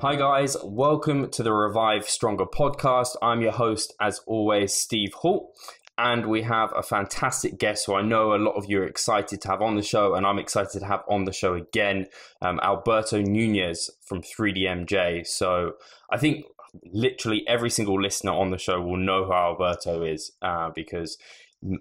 Hi guys, welcome to the Revive Stronger podcast. I'm your host, as always, Steve Hall, and we have a fantastic guest who I know a lot of you are excited to have on the show, and I'm excited to have on the show again, Alberto Nunez from 3DMJ. So I think literally every single listener on the show will know who Alberto is, because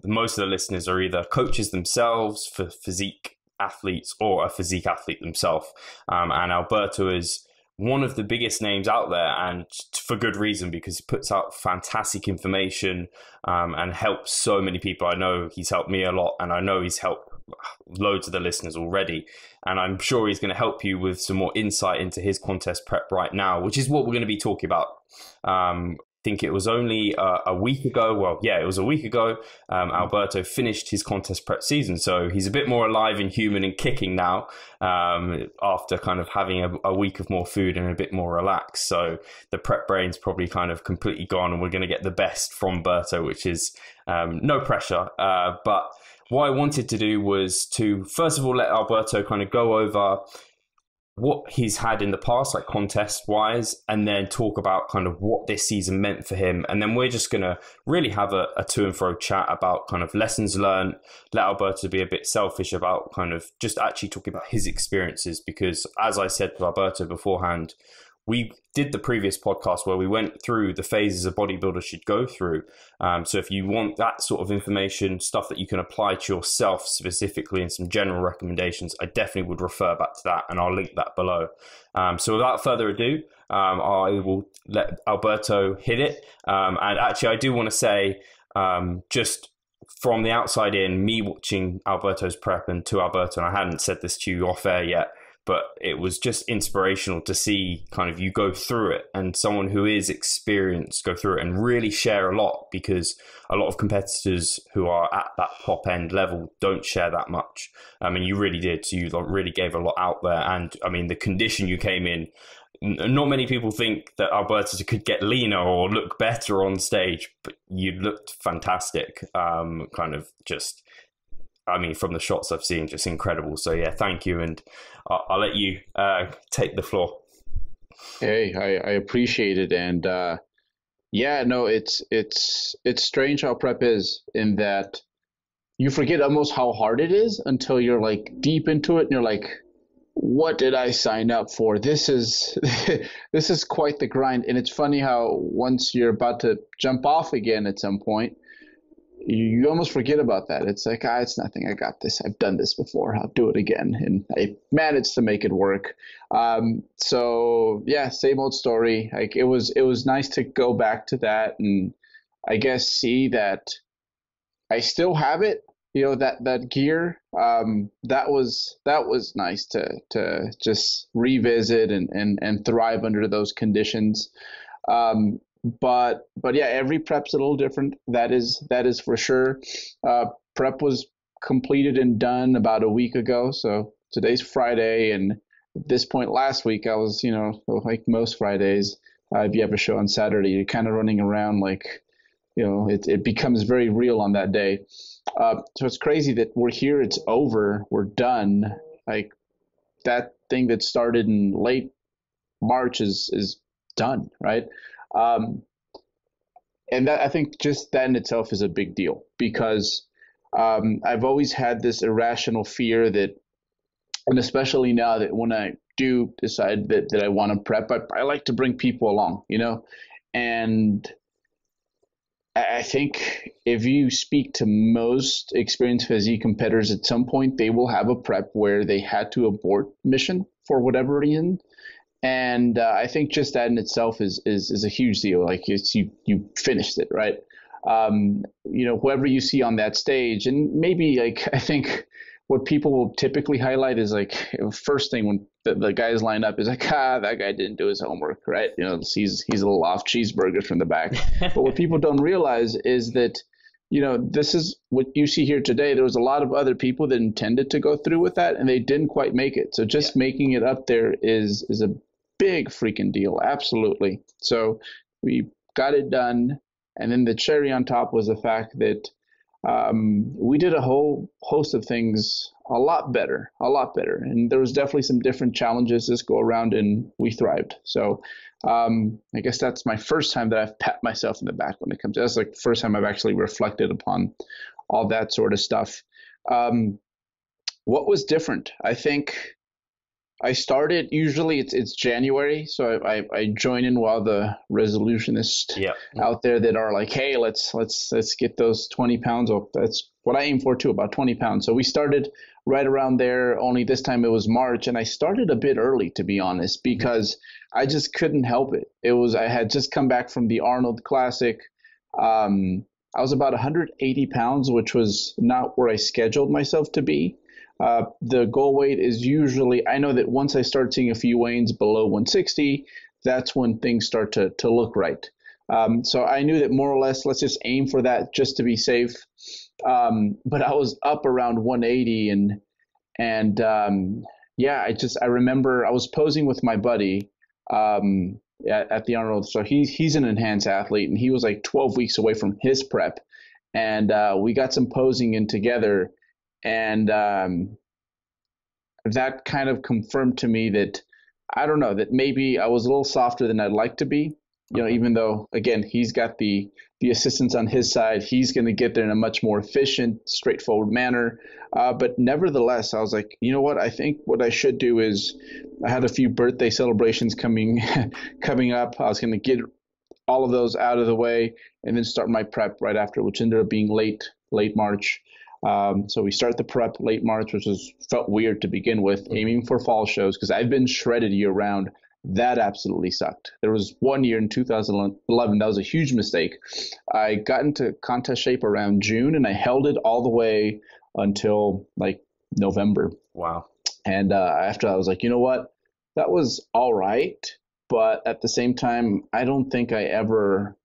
most of the listeners are either coaches themselves for physique athletes or a physique athlete themselves, and Alberto is one of the biggest names out there, and for good reason, because he puts out fantastic information and helps so many people. I know he's helped me a lot, and I know he's helped loads of the listeners already, and I'm sure he's going to help you with some more insight into his contest prep right now, which is what we're going to be talking about. I think it was only a week ago. Well, yeah, it was a week ago. Alberto finished his contest prep season. So he's a bit more alive and human and kicking now, after kind of having a week of more food and a bit more relaxed. So the prep brain's probably kind of completely gone, and we're going to get the best from Berto, which is no pressure. But what I wanted to do was to, first of all, let Alberto kind of go over what he's had in the past, like contest wise, and then talk about kind of what this season meant for him. And then we're just going to really have a to and fro chat about kind of lessons learned, let Alberto be a bit selfish about kind of just actually talking about his experiences, because as I said to Alberto beforehand, we did the previous podcast where we went through the phases a bodybuilder should go through. So if you want that sort of information, stuff that you can apply to yourself specifically, and some general recommendations, I definitely would refer back to that, and I'll link that below. So without further ado, I will let Alberto hit it. And actually, I do want to say, just from the outside in, me watching Alberto's prep and to Alberto, and I hadn't said this to you off air yet, but it was just inspirational to see kind of you go through it, and someone who is experienced go through it and really share a lot, because a lot of competitors who are at that top end level don't share that much. I mean, you really did. So you really gave a lot out there. And I mean, the condition you came in, not many people think that Alberto could get leaner or look better on stage, but you looked fantastic. Kind of just, I mean, from the shots I've seen, just incredible. So yeah, thank you. And I'll let you take the floor. Hey, I appreciate it. And yeah, no, it's strange how prep is, in that you forget almost how hard it is until you're like deep into it and you're like, what did I sign up for? This is this is quite the grind. And it's funny how once you're about to jump off again at some point, you almost forget about that. It's like, it's nothing. I got this. I've done this before. I'll do it again. And I managed to make it work. So yeah, same old story. Like it was nice to go back to that, and I guess see that I still have it. You know, that gear. That was nice to just revisit and thrive under those conditions. But yeah, every prep's a little different. That is for sure. Prep was completed and done about a week ago. So today's Friday, and at this point last week, I was, like most Fridays, if you have a show on Saturday, you're kind of running around like, it becomes very real on that day. So it's crazy that we're here. It's over. We're done. Like that thing that started in late March is done, right? And that, I think just that in itself is a big deal, because I've always had this irrational fear that, and especially now that when I do decide that I want to prep, I like to bring people along, and I think if you speak to most experienced physique competitors, at some point they will have a prep where they had to abort mission for whatever reason. And I think just that in itself is a huge deal. Like you finished it, right? Whoever you see on that stage, and maybe like I think what people will typically highlight is like first thing when the guys line up is like, that guy didn't do his homework, right? He's a little off cheeseburgers from the back. But what people don't realize is that, this is what you see here today. There was a lot of other people that intended to go through with that, and they didn't quite make it. So just making it up there is a big freaking deal. Absolutely. So we got it done. And then the cherry on top was the fact that we did a whole host of things a lot better, a lot better. And there was definitely some different challenges this go around, and we thrived. So I guess that's my first time that I've pat myself in the back when it comes to that's like the first time I've actually reflected upon all that sort of stuff. What was different? I think I started usually it's January, so I join in while the resolutionists Yeah. out there that are like, hey, let's get those 20 pounds off. That's what I aim for too, about 20 pounds. So we started right around there. Only this time it was March, and I started a bit early, to be honest, because I just couldn't help it. I had just come back from the Arnold Classic. I was about 180 pounds, which was not where I scheduled myself to be. The goal weight is usually, I know that once I start seeing a few weightings below 160, that's when things start to look right. So I knew that more or less, let's just aim for that just to be safe. But I was up around 180 and yeah, I remember I was posing with my buddy at the Arnold. So he's an enhanced athlete, and he was like 12 weeks away from his prep. And we got some posing in together. And that kind of confirmed to me that I don't know that maybe I was a little softer than I'd like to be. You know, even though again he's got the assistance on his side, he's going to get there in a much more efficient, straightforward manner. But nevertheless, I was like, you know what? I think what I should do is I had a few birthday celebrations coming up. I was going to get all of those out of the way and then start my prep right after, which ended up being late March. So we start the prep late March, which felt weird to begin with, aiming for fall shows because I've been shredded year round. That absolutely sucked. There was one year in 2011 that was a huge mistake. I got into contest shape around June, and I held it all the way until like November. Wow. And after I was like, you know what, that was all right, but at the same time, I don't think I ever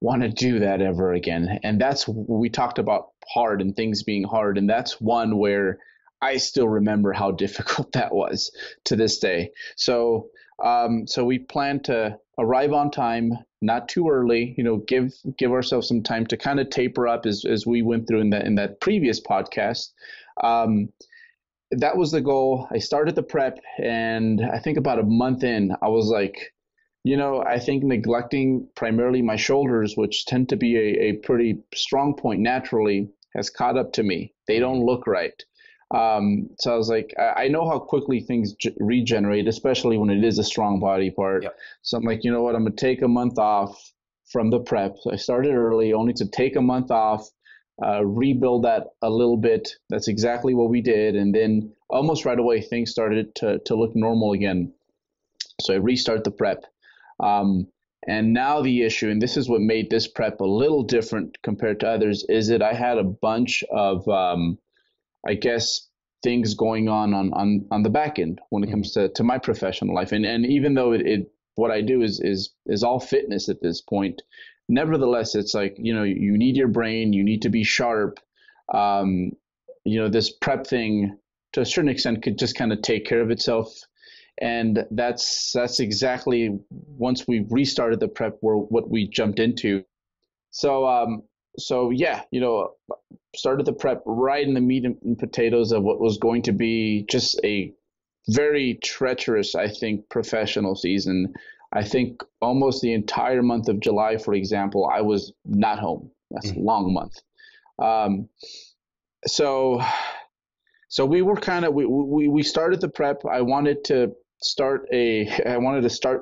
want to do that ever again. And that's, we talked about hard and things being hard, and that's one where I still remember how difficult that was to this day. So we plan to arrive on time, not too early, you know, give ourselves some time to kind of taper up as we went through in that previous podcast. That was the goal. I started the prep, and I think about a month in, I was like, you know, I think neglecting primarily my shoulders, which tend to be a pretty strong point naturally, has caught up to me. They don't look right. So I was like, I know how quickly things regenerate, especially when it is a strong body part. Yep. So I'm like, you know what, I'm going to take a month off from the prep. So I started early, only to take a month off, rebuild that a little bit. That's exactly what we did. And then almost right away, things started to look normal again. So I restart the prep. And now the issue, and this is what made this prep a little different compared to others, is that I had a bunch of, I guess, things going on the back end when it comes to my professional life. And even though what I do is all fitness at this point, nevertheless, it's like, you know, you need your brain, you need to be sharp. You know, this prep thing to a certain extent could just kind of take care of itself. And that's exactly, once we restarted the prep, what we jumped into. So yeah, you know, started the prep right in the meat and potatoes of what was going to be just a very treacherous, I think, professional season. I think almost the entire month of July, for example, I was not home. That's a long month. So we were kind of, we started the prep. I wanted to start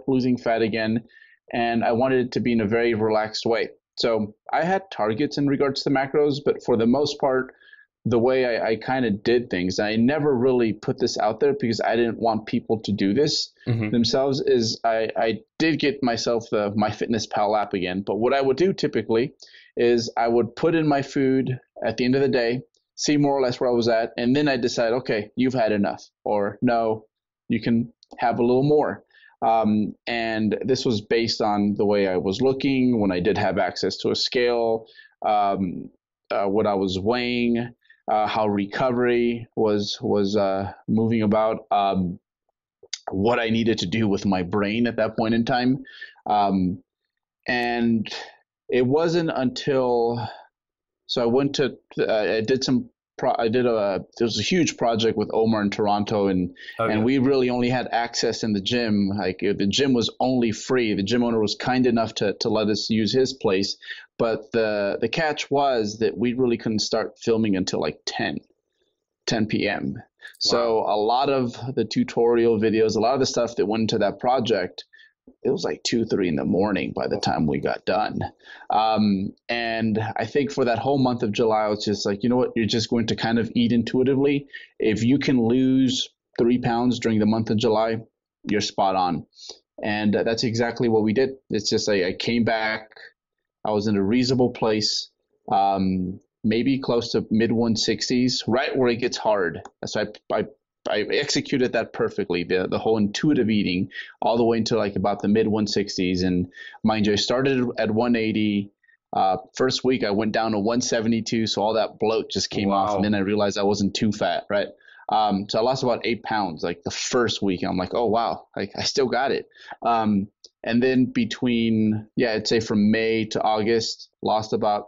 losing fat again, and I wanted it to be in a very relaxed way. So I had targets in regards to the macros, but for the most part, the way I kind of did things, I never really put this out there because I didn't want people to do this themselves, is I did get myself the MyFitnessPal app again. But what I would do typically is I would put in my food at the end of the day, see more or less where I was at, and then I decide, okay, you've had enough, or no, you can have a little more. And this was based on the way I was looking when I did have access to a scale, what I was weighing, how recovery was moving about, what I needed to do with my brain at that point in time. And it wasn't until So I went to I did some there was a huge project with Omar in Toronto, and Oh and yeah. we really only had access in the gym. Like the gym was only free. The gym owner was kind enough to let us use his place, but the catch was that we really couldn't start filming until like 10 p.m. So Wow. a lot of the tutorial videos, a lot of the stuff that went into that project, it was like 2, 3 in the morning by the Oh, time we got done. And I think for that whole month of July, I was just like, you know what, you're just going to kind of eat intuitively. If you can lose 3 pounds during the month of July, you're spot on. And that's exactly what we did. It's just like I came back, I was in a reasonable place, maybe close to mid 160s, right where it gets hard. So I executed that perfectly, the whole intuitive eating, all the way into like about the mid 160s. And mind you, I started at 180. First week, I went down to 172, so all that bloat just came off. And wow. then I realized I wasn't too fat, right? So I lost about 8 pounds like the first week. And I'm like, oh, wow, like I still got it. And then between, yeah, I'd say from May to August, lost about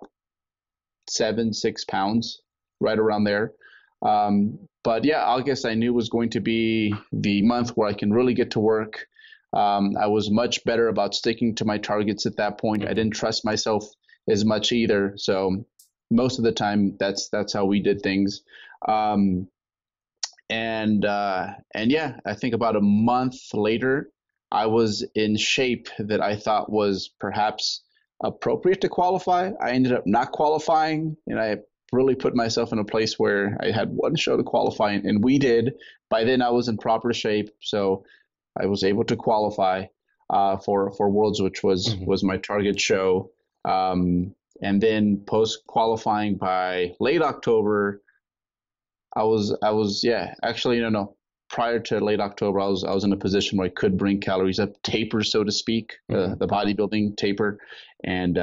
7, 6 pounds, right around there. But yeah, August I knew was going to be the month where I can really get to work. I was much better about sticking to my targets at that point. I Mhm. didn't trust myself as much either. So most of the time, that's how we did things. Um, and yeah, I think about a month later, I was in shape that I thought was perhaps appropriate to qualify. I ended up not qualifying, and I really put myself in a place where I had one show to qualify, and we did. By then, I was in proper shape, so I was able to qualify for Worlds, which was Mhm. was my target show. And then post qualifying by late October, I was yeah, actually no. Prior to late October, I was in a position where I could bring calories up, taper so to speak, Mhm. the bodybuilding taper, and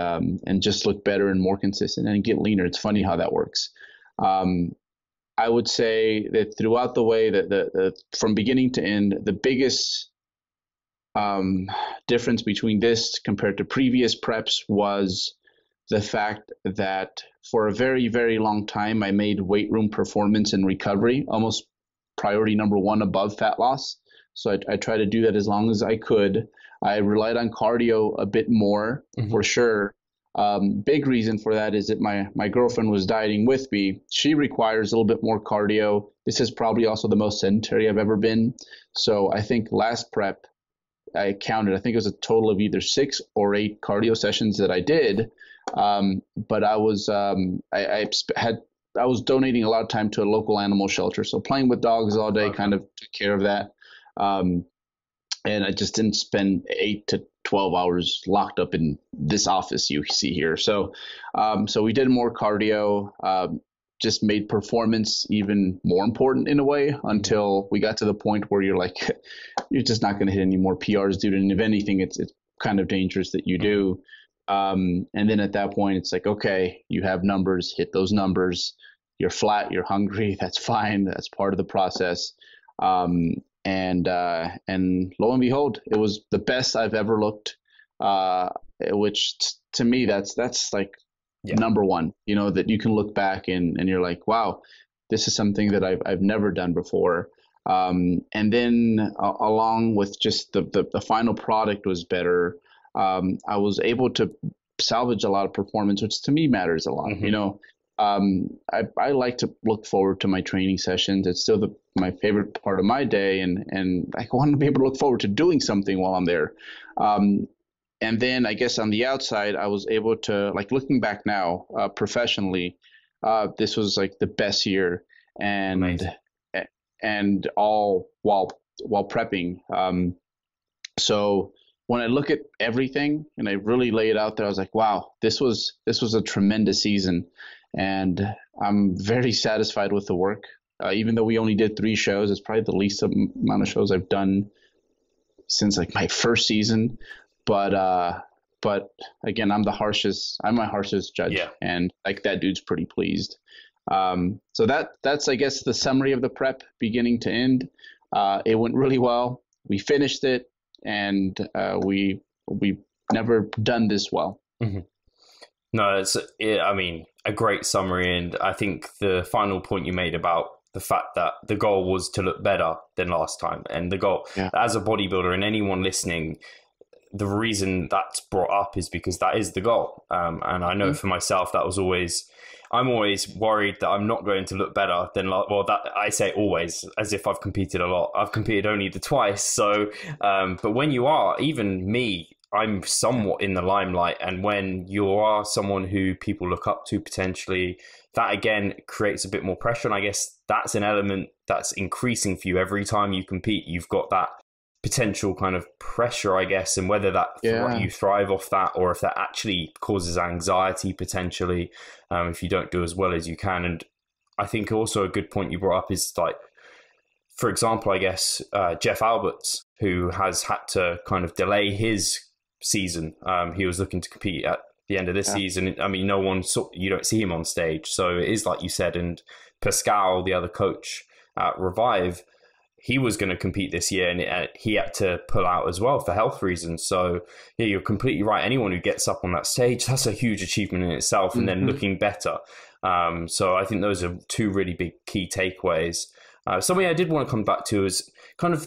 just look better and more consistent and get leaner. It's funny how that works. Um, I would say that throughout the way that the from beginning to end, the biggest um, difference between this compared to previous preps was the fact that for a very, very long time, I made weight room performance and recovery almost priority number one above fat loss. So I tried to do that as long as I could. I relied on cardio a bit more for Mhm. sure. Big reason for that is that my girlfriend was dieting with me. She requires a little bit more cardio. This is probably also the most sedentary I've ever been. So I think last prep, I counted, I think it was a total of either 6 or 8 cardio sessions that I did. But I was donating a lot of time to a local animal shelter. So playing with dogs all day Okay. kind of took care of that. Um, and I just didn't spend 8 to 12 hours locked up in this office you see here. So we did more cardio, just made performance even more important in a way Mhm. until we got to the point where you're like, you're just not going to hit any more PRs, dude. And if anything, it's kind of dangerous that you Mhm. do. And then at that point, it's like, okay, you have numbers, hit those numbers. You're flat, you're hungry. That's fine. That's part of the process. Um, and lo and behold, it was the best I've ever looked. Uh, which to me, that's like Yeah. number one. You know that you can look back and you're like, wow, this is something that I've never done before. And then along with just the final product was better. I was able to salvage a lot of performance, which to me matters a lot. You Mhm. know, I like to look forward to my training sessions. It's still my favorite part of my day, and I want to be able to look forward to doing something while I'm there. Um, and then I guess on the outside, I was able to, like, looking back now, professionally, this was like the best year, and Amazing. and all while prepping. So when I look at everything and I really lay it out there, I was like, wow, this was a tremendous season, and I'm very satisfied with the work. Even though we only did 3 shows, it's probably the least amount of shows I've done since like my first season. But again, I'm my harshest judge, Yeah. and like that dude's pretty pleased. So that's I guess the summary of the prep beginning to end. It went really well. We finished it, and we never done this well. Mhm. No, I mean, a great summary. And I think the final point you made about the fact that the goal was to look better than last time. And the goal, Yeah. as a bodybuilder and anyone listening, the reason that's brought up is because that is the goal. And I know Mhm. for myself, I'm always worried that I'm not going to look better than, well, that I say always as if I've competed a lot. I've competed only the twice. So, but when you are, even me, I'm somewhat in the limelight. And when you are someone who people look up to potentially, that again creates a bit more pressure. And I guess that's an element that's increasing for you every time you compete. You've got that potential kind of pressure, I guess, and whether that Yeah. you thrive off that or if that actually causes anxiety potentially, if you don't do as well as you can. And I think also a good point you brought up is like, for example, I guess Jeff Alberts, who has had to kind of delay his season. He was looking to compete at the end of this Yeah. season. I mean, you don't see him on stage, so it is like you said. And Pascal, the other coach at Revive, he was going to compete this year, and he had to pull out as well for health reasons. So yeah, you're completely right. Anyone who gets up on that stage, that's a huge achievement in itself, and then Mhm. looking better. So I think those are two really big key takeaways. Something I did want to come back to is kind of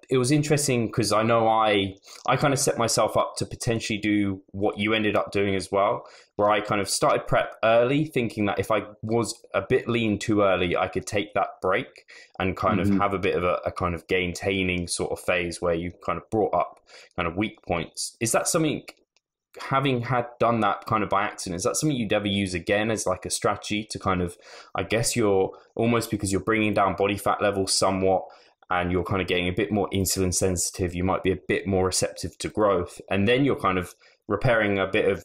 it was interesting because I know I kind of set myself up to potentially do what you ended up doing as well, where I kind of started prep early, thinking that if I was a bit lean too early, I could take that break and kind of Mhm. have a bit of a kind of maintaining sort of phase where you kind of brought up kind of weak points. Is that something, having had done that kind of by accident, is that something you'd ever use again as like a strategy to kind of, I guess you're almost, because you're bringing down body fat levels somewhat and you're kind of getting a bit more insulin sensitive, you might be a bit more receptive to growth, and then you're kind of repairing a bit of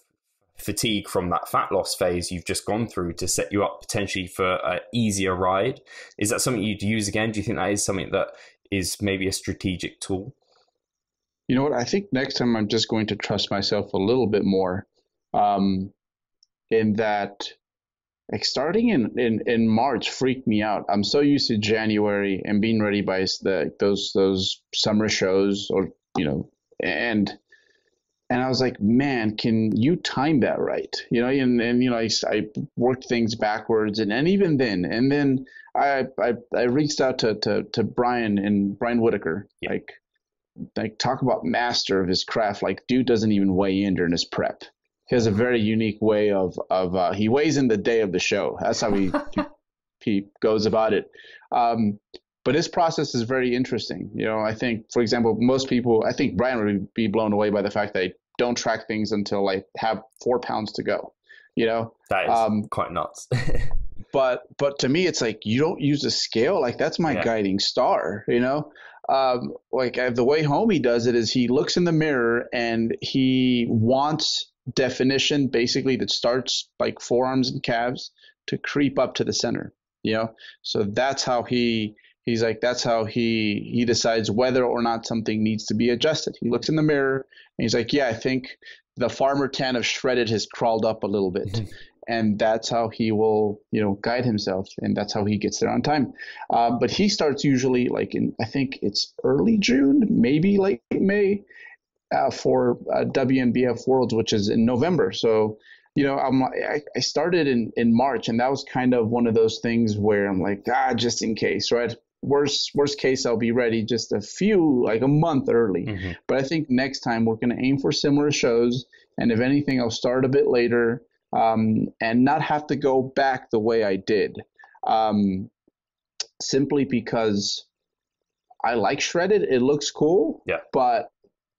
fatigue from that fat loss phase you've just gone through to set you up potentially for an easier ride? Is that something you'd use again? Do you think that is something that is maybe a strategic tool? You know what? I think next time I'm just going to trust myself a little bit more, um, in that, like, starting in March freaked me out. I'm so used to January and being ready by those summer shows, or and I was like, man, can you time that right? And I worked things backwards, and even then, I reached out to Brian Whitaker, Yeah. like talk about master of his craft. Like, dude doesn't even weigh in during his prep. He has a very unique way of he weighs in the day of the show. That's how he goes about it. But his process is very interesting. I think, for example, most people, I think Brian would be blown away by the fact that I don't track things until I have 4 pounds to go. That is Um, quite nuts. but to me, it's like, you don't use a scale. Like, that's my Yeah. guiding star. The way Homie does it is he looks in the mirror and he wants definition, basically, that starts like forearms and calves to creep up to the center. So that's how he's like, that's how he decides whether or not something needs to be adjusted. He looks in the mirror and he's like, yeah, I think the farmer tan of shredded has crawled up a little bit. And that's how he will, guide himself, and that's how he gets there on time. But he starts usually like I think it's early June, maybe late May, for WNBF Worlds, which is in November. So, I started in March, and that was kind of one of those things where I'm like, just in case, right? Worst case, I'll be ready just like a month early. Mm-hmm. But I think next time we're going to aim for similar shows, and if anything, I'll start a bit later, and not have to go back the way I did, simply because I like shredded. It looks cool, Yeah. but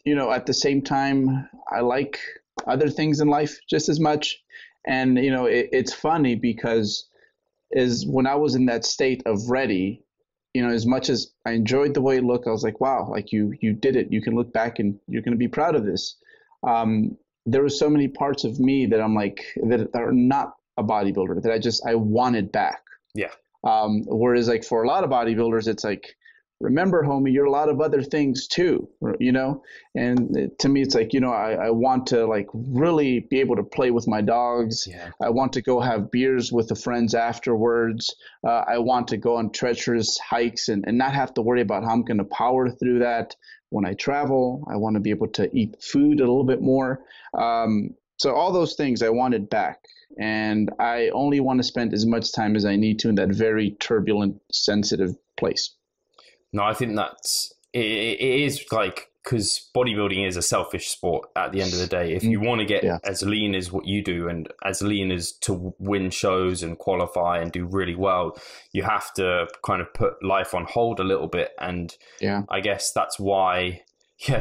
at the same time, I like other things in life just as much. And it's funny because is when I was in that state of ready, as much as I enjoyed the way it looked, I was like, wow, like you did it. You can look back and you're going to be proud of this. There were so many parts of me that I'm like, that are not a bodybuilder, that I wanted back. Yeah. Whereas, like, for a lot of bodybuilders, it's like, remember, homie, you're a lot of other things too, And to me, it's like, I want to, like, really be able to play with my dogs. Yeah. I want to go have beers with the friends afterwards. I want to go on treacherous hikes and not have to worry about how I'm going to power through that when I travel. I want to be able to eat food a little bit more. So all those things I wanted back, and I only want to spend as much time as I need to in that very turbulent, sensitive place. No, I think it is like, because bodybuilding is a selfish sport at the end of the day. If you want to get as lean as what you do and as lean as to win shows and qualify and do really well, you have to kind of put life on hold a little bit. And I guess that's why,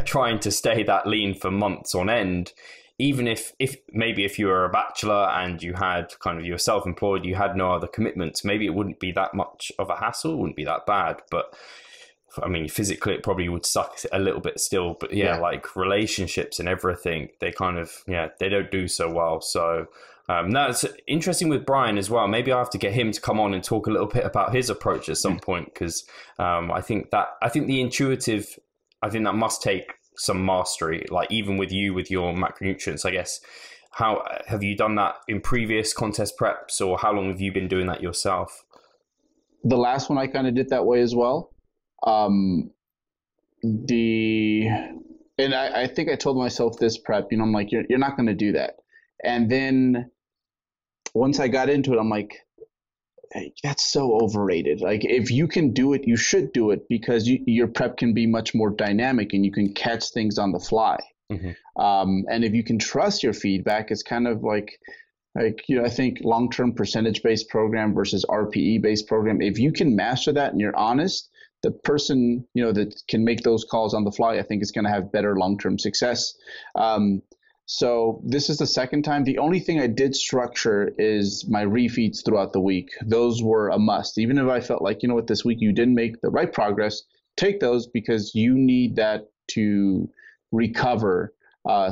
trying to stay that lean for months on end, even if maybe if you were a bachelor and you had kind of, you were self-employed, you had no other commitments, maybe it wouldn't be that much of a hassle, wouldn't be that bad. But I mean, physically it probably would suck a little bit still, but like relationships and everything, they kind of, they don't do so well. So that's interesting with Brian as well. Maybe I have to get him to come on and talk a little bit about his approach at some point, because I think that must take some mastery, like even with you, with your macronutrients, I guess. How have you done that in previous contest preps, or how long have you been doing that yourself? The last one I kind of did that way as well. And I think I told myself this prep, I'm like, you're not going to do that. And then once I got into it, I'm like, hey, that's so overrated. Like, if you can do it, you should do it, because your prep can be much more dynamic and you can catch things on the fly. And if you can trust your feedback, it's kind of like, I think long-term percentage-based program versus RPE-based program, if you can master that and you're honest, the person, that can make those calls on the fly, I think is going to have better long-term success. So this is the second time. The only thing I did structure is my refeeds throughout the week. Those were a must. Even if I felt like, this week you didn't make the right progress, take those, because you need that to recover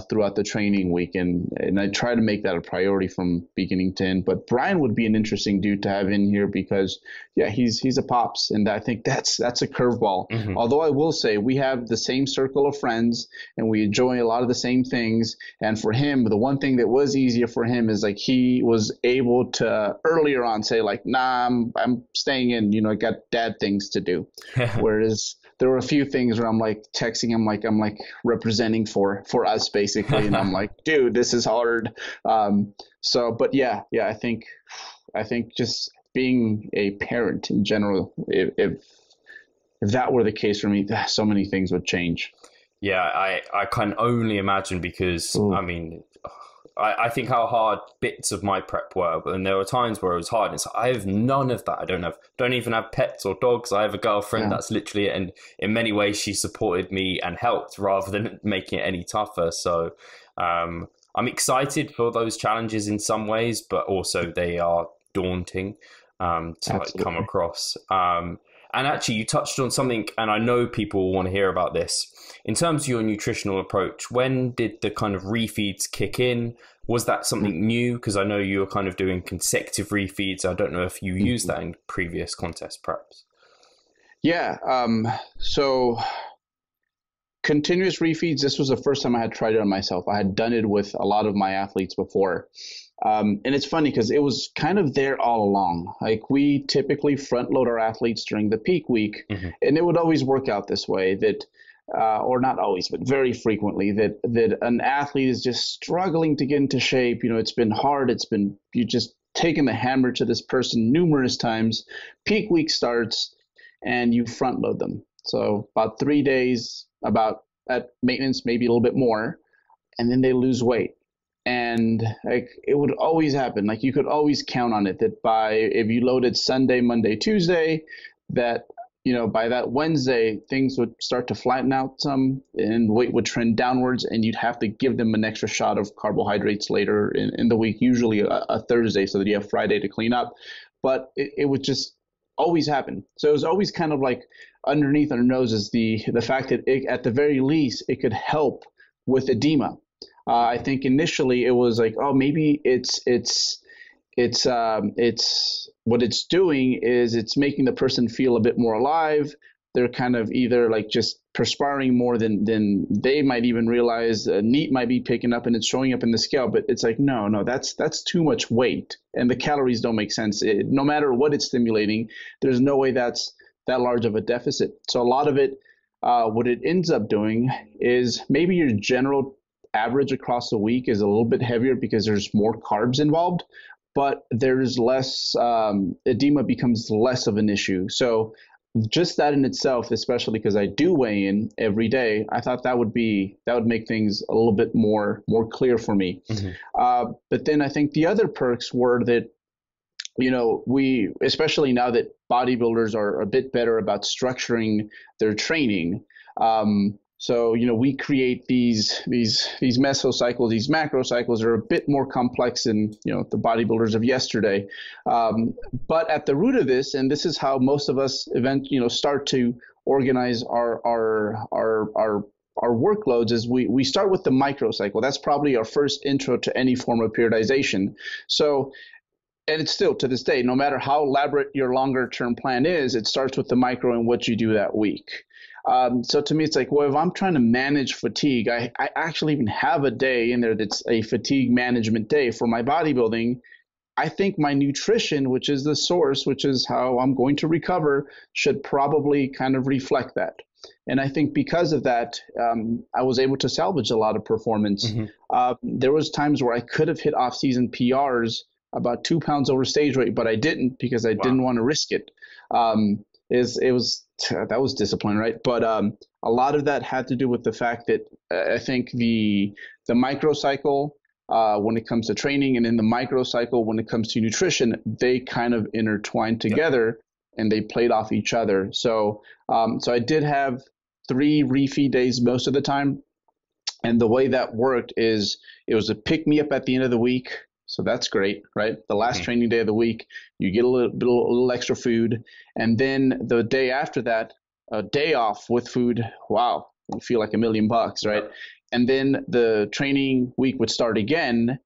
throughout the training week. And I try to make that a priority from beginning to end. But Brian would be an interesting dude to have in here, because he's a pops, and I think that's a curveball. Although I will say we have the same circle of friends and we enjoy a lot of the same things. And for him, the one thing that was easier for him is like, he was able to earlier on say like, nah, I'm staying in, I got dad things to do. Whereas there were a few things where I'm like texting him, like I'm like representing for us basically. And I'm like, dude, this is hard. But I think just being a parent in general, if that were the case for me, so many things would change. Yeah, I can only imagine, because I mean, I think how hard bits of my prep were, and there were times where it was hard. It's like, I have none of that. I don't even have pets or dogs. I have a girlfriend. That's literally it. And in many ways, she supported me and helped rather than making it any tougher. So I'm excited for those challenges in some ways, but also they are daunting to come across. And actually, you touched on something, and I know people will want to hear about this. In terms of your nutritional approach, when did the kind of refeeds kick in? Was that something new? Because I know you were kind of doing consecutive refeeds. I don't know if you used that in previous contest preps. Yeah. So continuous refeeds, this was the first time I had tried it on myself. I had done it with a lot of my athletes before. And it's funny because it was kind of there all along. Like, we typically front load our athletes during the peak week, and it would always work out this way that, or not always, but very frequently, that an athlete is just struggling to get into shape. It's been hard. You just taken the hammer to this person numerous times. Peak week starts and you front load them. So about 3 days, about at maintenance, maybe a little bit more, and then they lose weight. And like, it would always happen. Like, you could always count on it that if you loaded Sunday, Monday, Tuesday, that, by that Wednesday, things would start to flatten out some and weight would trend downwards, and you'd have to give them an extra shot of carbohydrates later in the week, usually a Thursday, so that you have Friday to clean up. But it would just always happen. So it was always kind of like underneath our noses, the fact that at the very least, it could help with edema. I think initially it was like, oh, maybe it's what it's doing is it's making the person feel a bit more alive. They're kind of either like just perspiring more than they might even realize. NEAT might be picking up and it's showing up in the scale, but it's like, no, that's too much weight, and the calories don't make sense. No matter what it's stimulating, there's no way that's that large of a deficit. So a lot of it, what it ends up doing is maybe your general average across the week is a little bit heavier because there's more carbs involved, but there's less, edema becomes less of an issue. So just that in itself, especially because I do weigh in every day, I thought that would make things a little bit more clear for me. But then I think the other perks were that, we, especially now that bodybuilders are a bit better about structuring their training. So, we create these mesocycles, these macrocycles are a bit more complex than, the bodybuilders of yesterday. But at the root of this, and this is how most of us start to organize our workloads, is we start with the microcycle. That's probably our first intro to any form of periodization. So, and it's still to this day, no matter how elaborate your longer term plan is, it starts with the micro and what you do that week. So to me, it's like, well, if I'm trying to manage fatigue, I actually even have a day in there that's a fatigue management day for my bodybuilding. I think my nutrition, which is the source, which is how I'm going to recover, should probably kind of reflect that. And I think because of that, I was able to salvage a lot of performance. There was times where I could have hit off-season PRs about 2 pounds over stage weight, but I didn't because I didn't want to risk it. That was discipline, right? But a lot of that had to do with the fact that I think the microcycle when it comes to training, and then the microcycle when it comes to nutrition, they kind of intertwined together and they played off each other. So I did have 3 refeed days most of the time, and the way that worked is it was a pick me up at the end of the week. So that's great, right? The last training day of the week, you get a little extra food. And then the day after that, a day off with food. Wow, you feel like $1 million, right? And then the training week would start again,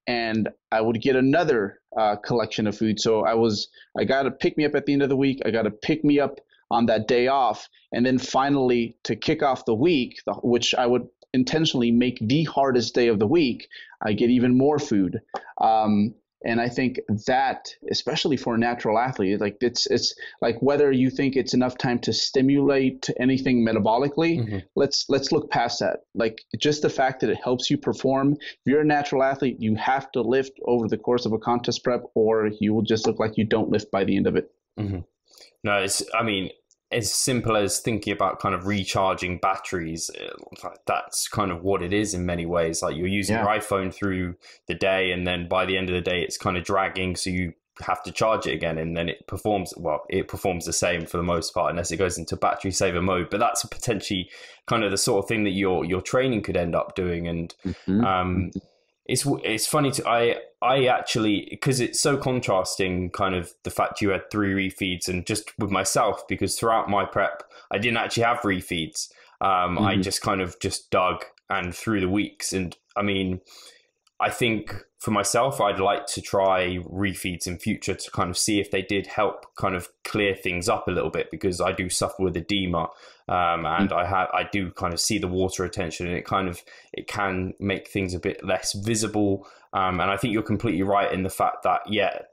and I would get another collection of food. So I got to pick me up at the end of the week. I got to pick me up on that day off. And then finally, to kick off the week, which I would intentionally make the hardest day of the week, I get even more food. And I think that, especially for a natural athlete, like it's like whether you think it's enough time to stimulate anything metabolically, let's look past that. Like just the fact that it helps you perform. If you're a natural athlete, you have to lift over the course of a contest prep, or you will just look like you don't lift by the end of it. No, as simple as thinking about kind of recharging batteries. That's kind of what it is in many ways. Like you're using your iPhone through the day, and then by the end of the day, it's kind of dragging. So you have to charge it again, and then it performs the same for the most part, unless it goes into battery saver mode. But that's potentially kind of the sort of thing that your training could end up doing. And it's funny I actually, because it's so contrasting, kind of the fact you had 3 refeeds, and just with myself, because throughout my prep I didn't actually have refeeds. I just kind of dug and through the weeks. And I think for myself, I'd like to try refeeds in future to kind of see if they did help kind of clear things up a little bit, because I do suffer with edema, and I do kind of see the water retention, and it can make things a bit less visible. And I think you're completely right in the fact that,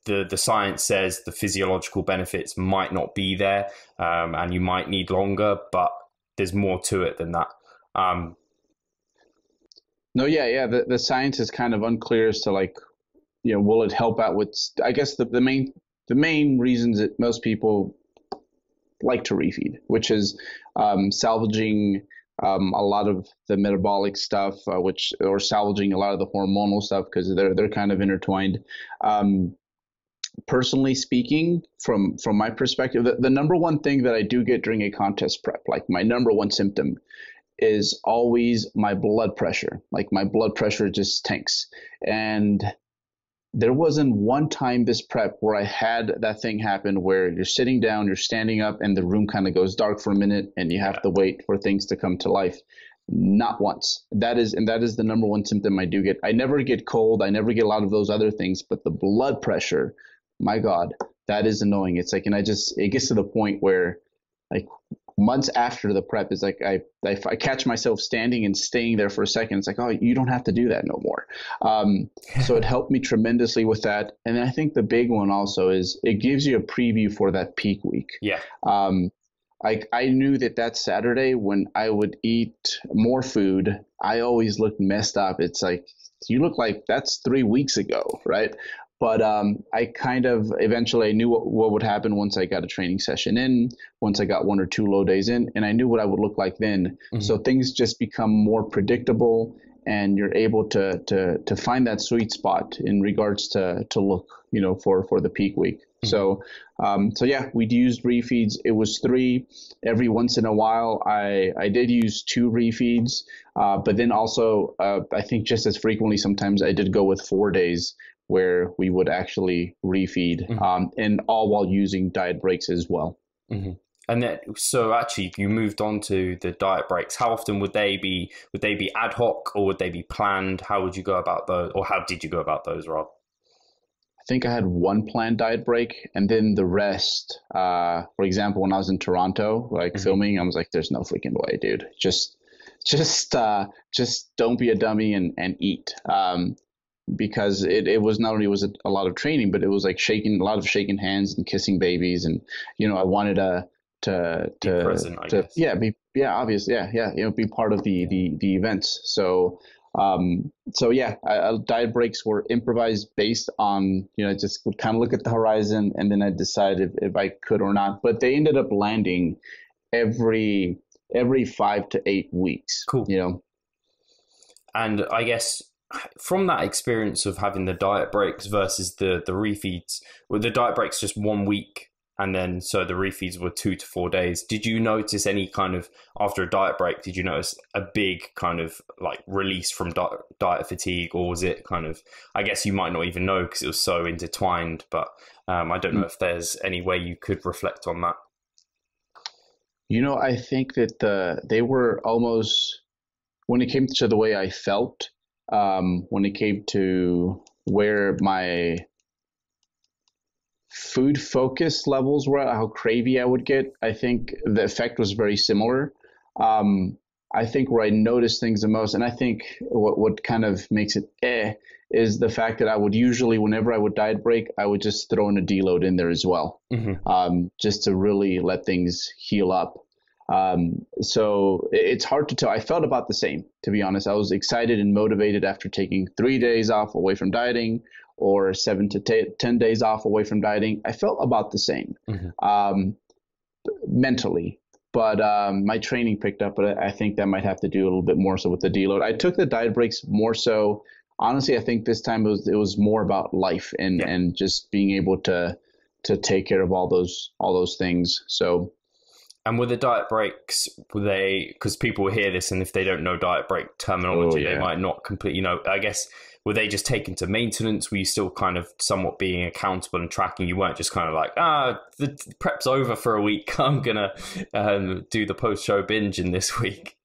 the science says the physiological benefits might not be there, and you might need longer, but there's more to it than that. No, the science is kind of unclear as to will it help out with, I guess the main reasons that most people like to refeed, which is salvaging a lot of the metabolic stuff, or salvaging a lot of the hormonal stuff, because they're kind of intertwined. Personally speaking, from my perspective, the number one thing that I do get during a contest prep, like my number one symptom, is always my blood pressure. Like my blood pressure just tanks. And there wasn't one time this prep where I had that thing happen where you're sitting down, you're standing up, and the room kind of goes dark for a minute and you have to wait for things to come to life. Not once. That is the number one symptom I do get. I never get cold. I never get a lot of those other things, but the blood pressure, my God, that is annoying. It's like, and it gets to the point where like months after the prep is like, I catch myself standing and staying there for a second. It's like, oh, you don't have to do that no more. So it helped me tremendously with that. And then I think the big one also is it gives you a preview for that peak week. Yeah. I knew that Saturday when I would eat more food, I always looked messed up. It's like, you look like that's 3 weeks ago, right? But I kind of eventually I knew what would happen once I got a training session in, once I got 1 or 2 low days in, and I knew what I would look like then. So things just become more predictable, and you're able to find that sweet spot in regards to look, for the peak week. So yeah, we'd used refeeds. It was 3 every once in a while. I did use 2 refeeds, but then also I think just as frequently sometimes I did go with 4 days where we would actually refeed, and all while using diet breaks as well. And then, so actually, you moved on to the diet breaks. How often would they be? Would they be ad hoc, or would they be planned? How would you go about those, or how did you go about those, Rob? I think I had 1 planned diet break, and then the rest. For example, when I was in Toronto, filming, I was like, "There's no freaking way, dude! Just don't be a dummy and eat." Because it was not only was it a lot of training, but it was like a lot of shaking hands and kissing babies, and I wanted to be present, I guess. Obviously, be part of the events. So yeah, diet breaks were improvised based on, just would kind of look at the horizon, and then I decided if I could or not. But they ended up landing every 5 to 8 weeks. Cool. And I guess from that experience of having the diet breaks versus the refeeds, were the diet breaks just 1 week, and then so the refeeds were 2 to 4 days? Did you notice any kind of, after a diet break, did you notice a big kind of like release from diet fatigue, or was it kind of, I guess you might not even know because it was so intertwined, but I don't know if there's any way you could reflect on that. I think that they were almost, when it came to the way I felt, when it came to where my food focus levels were, how cravey I would get, I think the effect was very similar. I think where I noticed things the most, and I think what kind of makes it is the fact that I would usually, whenever I would diet break, I would just throw in a deload in there as well, just to really let things heal up. So it's hard to tell. I felt about the same, to be honest. I was excited and motivated after taking 3 days off away from dieting, or 7 to 10 days off away from dieting. I felt about the same, mentally, but my training picked up. But I think that might have to do a little bit more so with the deload. I took the diet breaks more so. Honestly, I think this time it was more about life and just being able to take care of all those things. So. And with the diet breaks, were they, because people will hear this, and if they don't know diet break terminology, they might not completely know. I guess, were they just taken to maintenance? Were you still kind of somewhat being accountable and tracking? You weren't just kind of like, the prep's over for a week, I'm going to do the post-show binge in this week.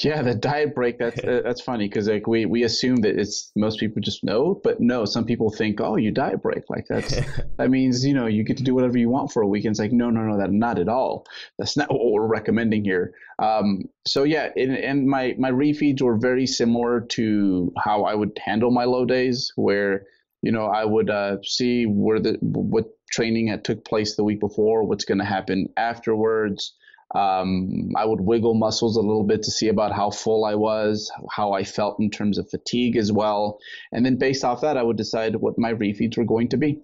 Yeah, the diet break, that's funny, because like we assume that it's, most people just know, but no, some people think, oh, you diet break, like that means you get to do whatever you want for a week. And it's like, no, that not at all. That's not what we're recommending here. So yeah, and my refeeds were very similar to how I would handle my low days, where I would see what training had took place the week before, what's going to happen afterwards. I would wiggle muscles a little bit to see about how full I was, how I felt in terms of fatigue as well. And then based off that, I would decide what my refeeds were going to be,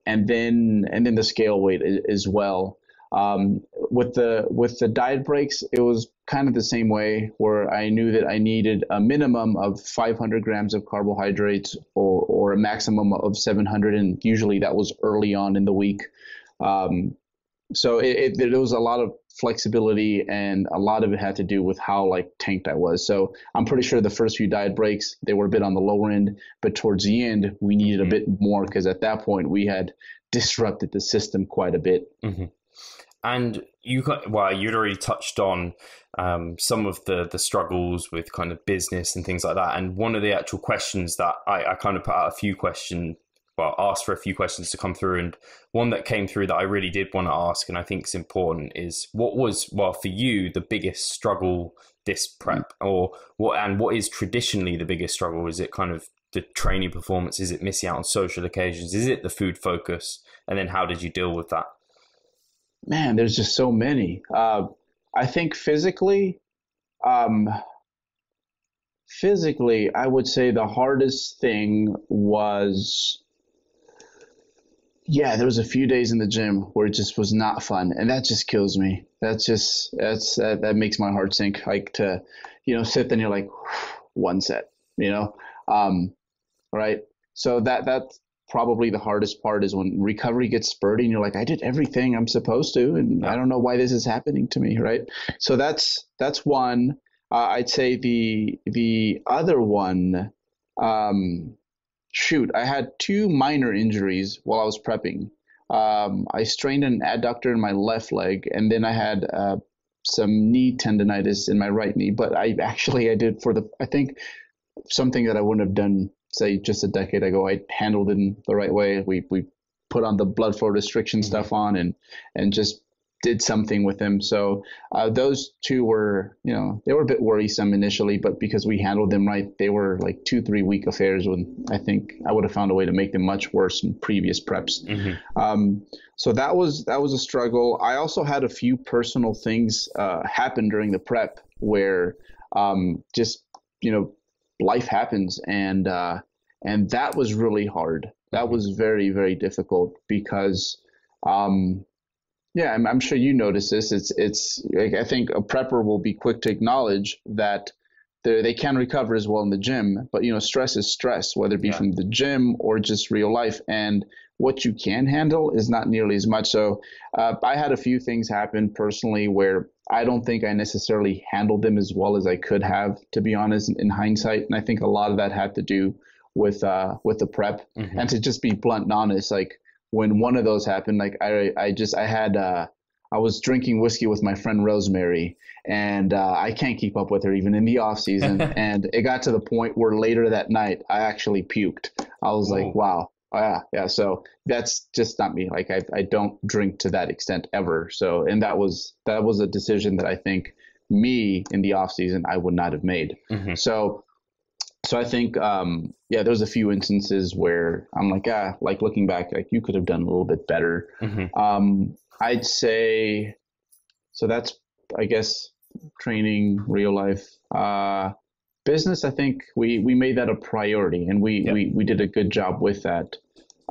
and then the scale weight as well. With the diet breaks, it was kind of the same way, where I knew that I needed a minimum of 500 grams of carbohydrates or a maximum of 700. And usually that was early on in the week. So there was a lot of flexibility, and a lot of it had to do with how tanked I was. So I'm pretty sure the first few diet breaks, they were a bit on the lower end, but towards the end we needed a bit more, because at that point we had disrupted the system quite a bit. And you'd already touched on some of the struggles with kind of business and things like that. And one of the actual questions that I kind of put out asked for a few questions to come through, and one that came through that I really did want to ask, and I think is important, is what was, for you, the biggest struggle this prep, or what is traditionally the biggest struggle? Is it kind of the training performance? Is it missing out on social occasions? Is it the food focus? And then how did you deal with that? Man, there's just so many. I think um, physically, I would say the hardest thing was, yeah, there was a few days in the gym where it just was not fun, and that just kills me. That makes my heart sink. Like to, sit then you're like, one set, um, right? So that's probably the hardest part is when recovery gets spurty and you're like, I did everything I'm supposed to, and I don't know why this is happening to me, right? So that's one. I'd say the other one. Shoot, I had two minor injuries while I was prepping. I strained an adductor in my left leg, and then I had some knee tendonitis in my right knee. But I did I think something that I wouldn't have done, say, just a decade ago. I handled it in the right way. We put on the blood flow restriction stuff on and just did something with him. So those two were, they were a bit worrisome initially, but because we handled them right, they were like 2-3 week affairs when I think I would have found a way to make them much worse in previous preps. So that was a struggle. I also had a few personal things happen during the prep where just, life happens. And that was really hard. That was very, very difficult because yeah, I'm sure you notice this. It's like, I think a prepper will be quick to acknowledge that they can recover as well in the gym, but stress is stress, whether it be from the gym or just real life. And what you can handle is not nearly as much. So I had a few things happen personally where I don't think I necessarily handled them as well as I could have, to be honest, in hindsight. And I think a lot of that had to do with the prep. And to just be blunt and honest, like, when one of those happened, like I was drinking whiskey with my friend Rosemary, and I can't keep up with her even in the off season. And it got to the point where later that night I actually puked. I was like, wow, yeah. So that's just not me. Like I don't drink to that extent ever. So, and that was a decision that I think me in the off season I would not have made. So I think, there's a few instances where I'm like looking back, like you could have done a little bit better. I'd say, so that's, I guess, training, real life, business. I think we made that a priority, and we did a good job with that.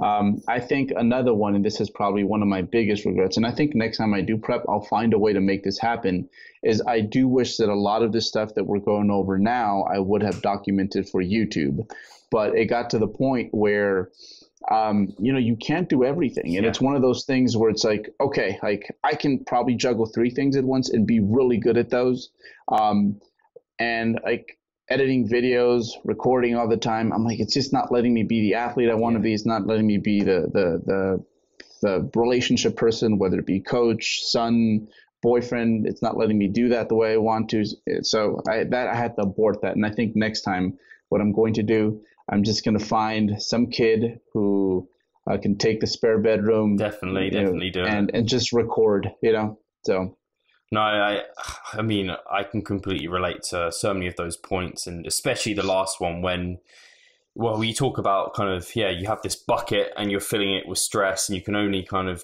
I think another one, and this is probably one of my biggest regrets, and I think next time I do prep, I'll find a way to make this happen, is I do wish that a lot of this stuff that we're going over now, I would have documented for YouTube. But it got to the point where, you can't do everything. And it's one of those things where it's like, okay, like I can probably juggle 3 things at once and be really good at those. And like, editing videos, recording all the time, I'm like, it's just not letting me be the athlete I want to be. It's not letting me be the relationship person, whether it be coach, son, boyfriend. It's not letting me do that the way I want to. So I had to abort that. And I think next time what I'm going to do, I'm just going to find some kid who can take the spare bedroom. Definitely do it. And just record, so. No, I mean, I can completely relate to so many of those points, and especially the last one when, well, you talk about kind of, you have this bucket and you're filling it with stress, and you can only kind of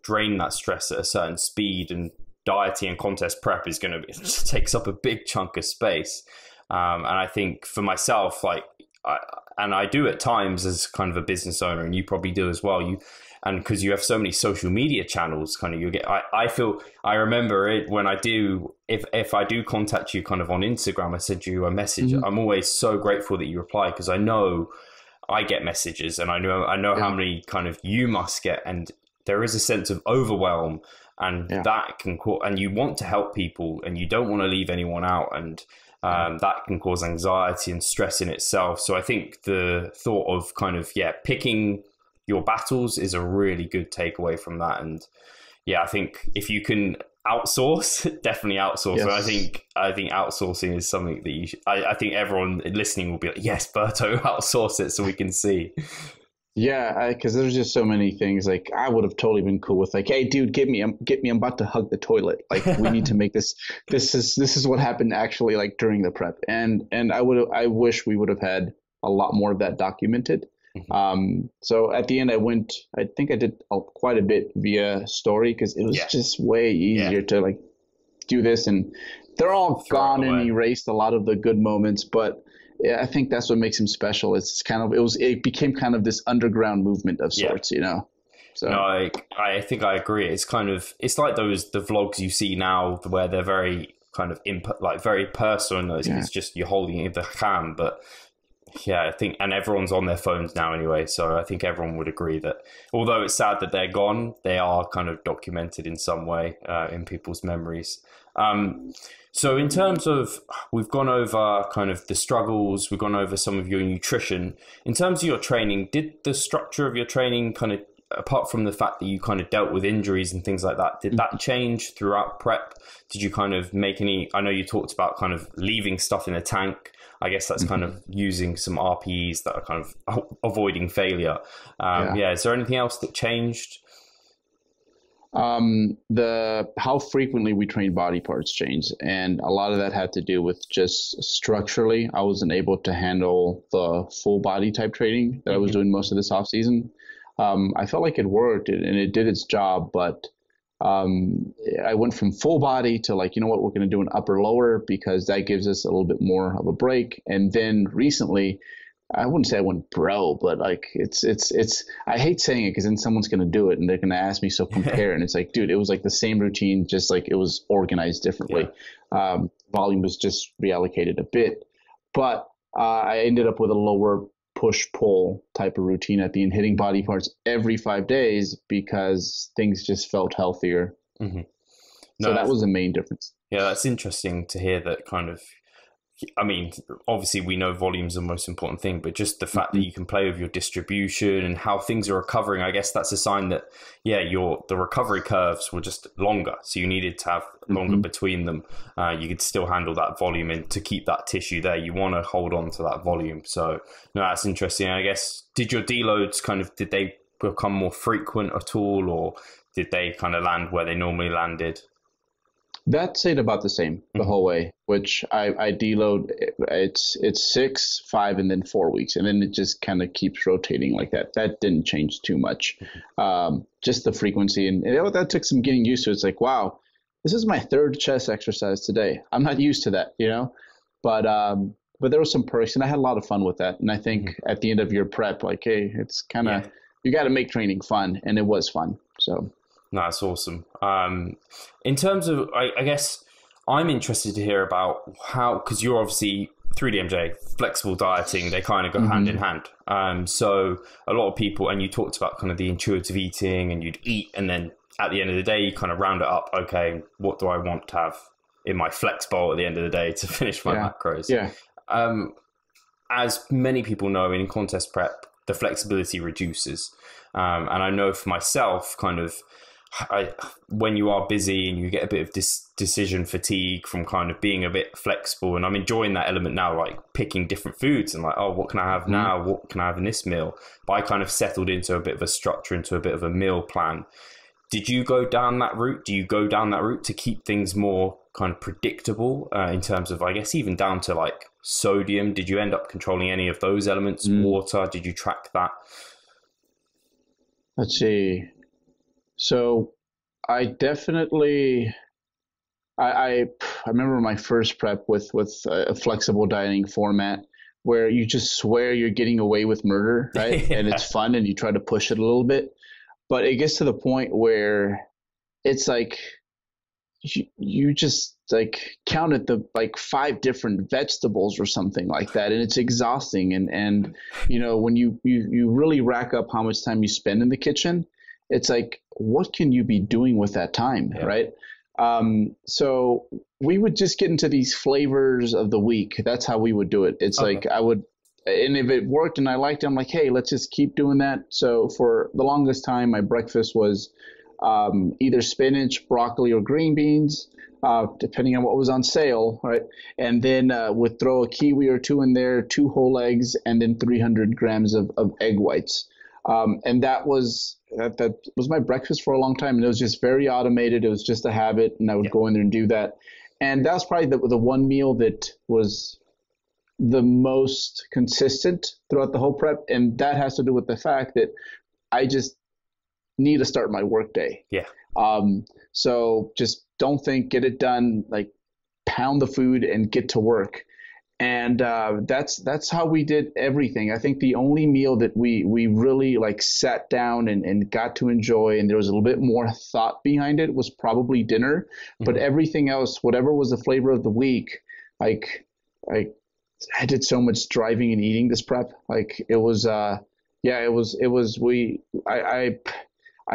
drain that stress at a certain speed, and dieting and contest prep is going to takes up a big chunk of space. And I think for myself, like, I do at times as kind of a business owner, and you probably do as well. And because you have so many social media channels, kind of I remember it when I do, if I do contact you kind of on Instagram, I send you a message. I'm always so grateful that you reply, because I know I get messages, and I know how many kind of you must get, and there is a sense of overwhelm, and that can cause, and you want to help people and you don't want to leave anyone out, and that can cause anxiety and stress in itself. So I think the thought of kind of picking your battles is a really good takeaway from that. And I think if you can outsource, definitely outsource. Yes. I think outsourcing is something that you should, I think everyone listening will be like, yes, Berto, outsource it so we can see. Yeah, because there's just so many things. Like I would have totally been cool with like, hey, dude, get me. I'm about to hug the toilet. Like we need to make this. This is what happened actually, like during the prep. And I wish we would have had a lot more of that documented. So at the end, I think I did quite a bit via story because it was just way easier to like do this, and they're all gone and erased a lot of the good moments. But yeah, I think that's what makes him special. It's kind of, it became kind of this underground movement of sorts, you know? So no, I think I agree. It's kind of, it's like the vlogs you see now where they're very kind of like very personal. It's just you're holding it in the cam, but yeah, I think, and everyone's on their phones now anyway. So I think everyone would agree that although it's sad that they're gone, they are kind of documented in some way in people's memories. So in terms of, we've gone over kind of the struggles, we've gone over some of your nutrition. In terms of your training, did the structure of your training kind of, apart from the fact that you kind of dealt with injuries and things like that, did that change throughout prep? Did you kind of make any, I know you talked about kind of leaving stuff in a tank. I guess that's kind of using some RPEs that are kind of avoiding failure. Is there anything else that changed? How frequently we train body parts changed, and a lot of that had to do with just structurally. I wasn't able to handle the full body type training that I was doing most of this off season. I felt like it worked and it did its job, but I went from full body to like, you know what, we're going to do an upper lower because that gives us a little bit more of a break. And then recently, I wouldn't say I went bro, but like it's I hate saying it because then someone's going to do it and they're going to ask me, so compare. And it's like, dude, it was like the same routine, just like it was organized differently. Volume was just reallocated a bit, but I ended up with a lower push-pull type of routine at the end, hitting body parts every 5 days because things just felt healthier. So that was the main difference. Yeah, that's interesting to hear that kind of, I mean, obviously we know volume's the most important thing, but just the fact that you can play with your distribution and how things are recovering, I guess that's a sign that, the recovery curves were just longer. So you needed to have longer between them. You could still handle that volume, and to keep that tissue there, you want to hold on to that volume. So no, that's interesting. I guess, did your deloads did they become more frequent at all, or did they kind of land where they normally landed? That stayed about the same the whole way, which I deload. It's 6, 5, and then 4 weeks, and then it just kind of keeps rotating like that. That didn't change too much, just the frequency, and that took some getting used to. It's like, wow, this is my third chest exercise today. I'm not used to that, you know, but there were some perks, and I had a lot of fun with that. And I think at the end of your prep, like, hey, it's kind of you got to make training fun, and it was fun. So. No, that's awesome. In terms of, I guess I'm interested to hear about how, because you're obviously 3DMJ, flexible dieting, they kind of go hand in hand. So a lot of people, and you talked about kind of the intuitive eating, and you'd eat, and then at the end of the day, you kind of round it up. Okay, what do I want to have in my flex bowl at the end of the day to finish my macros? Yeah. As many people know, in contest prep, the flexibility reduces. And I know for myself, kind of, when you are busy and you get a bit of decision fatigue from kind of being a bit flexible, and I'm enjoying that element now, like picking different foods and like, oh, what can I have now? What can I have in this meal? But I kind of settled into a bit of a structure, into a bit of a meal plan. Did you go down that route? Do you go down that route to keep things more kind of predictable in terms of, I guess, even down to like sodium? Did you end up controlling any of those elements? Water? Did you track that? Let's see. So I definitely, I remember my first prep with a flexible dieting format where you just swear you're getting away with murder, right? And it's fun and you try to push it a little bit. But it gets to the point where it's like you just like counted the like 5 different vegetables or something like that, and it's exhausting. And you know, when you really rack up how much time you spend in the kitchen, it's like, what can you be doing with that time, right? So we would just get into these flavors of the week. That's how we would do it. It's like I would, and if it worked and I liked it, I'm like, hey, let's just keep doing that. So for the longest time, my breakfast was either spinach, broccoli, or green beans, depending on what was on sale, right? And then would throw a kiwi or 2 in there, 2 whole eggs, and then 300 grams of egg whites. And that was my breakfast for a long time. And it was just very automated. It was just a habit. And I would go in there and do that. And that was probably the one meal that was the most consistent throughout the whole prep. And that has to do with the fact that I just need to start my work day. Yeah. So just don't think, get it done, like pound the food and get to work. And that's how we did everything. I think the only meal that we really like sat down and got to enjoy, and there was a little bit more thought behind it, was probably dinner. But everything else, whatever was the flavor of the week, like I did so much driving and eating this prep. Like it was I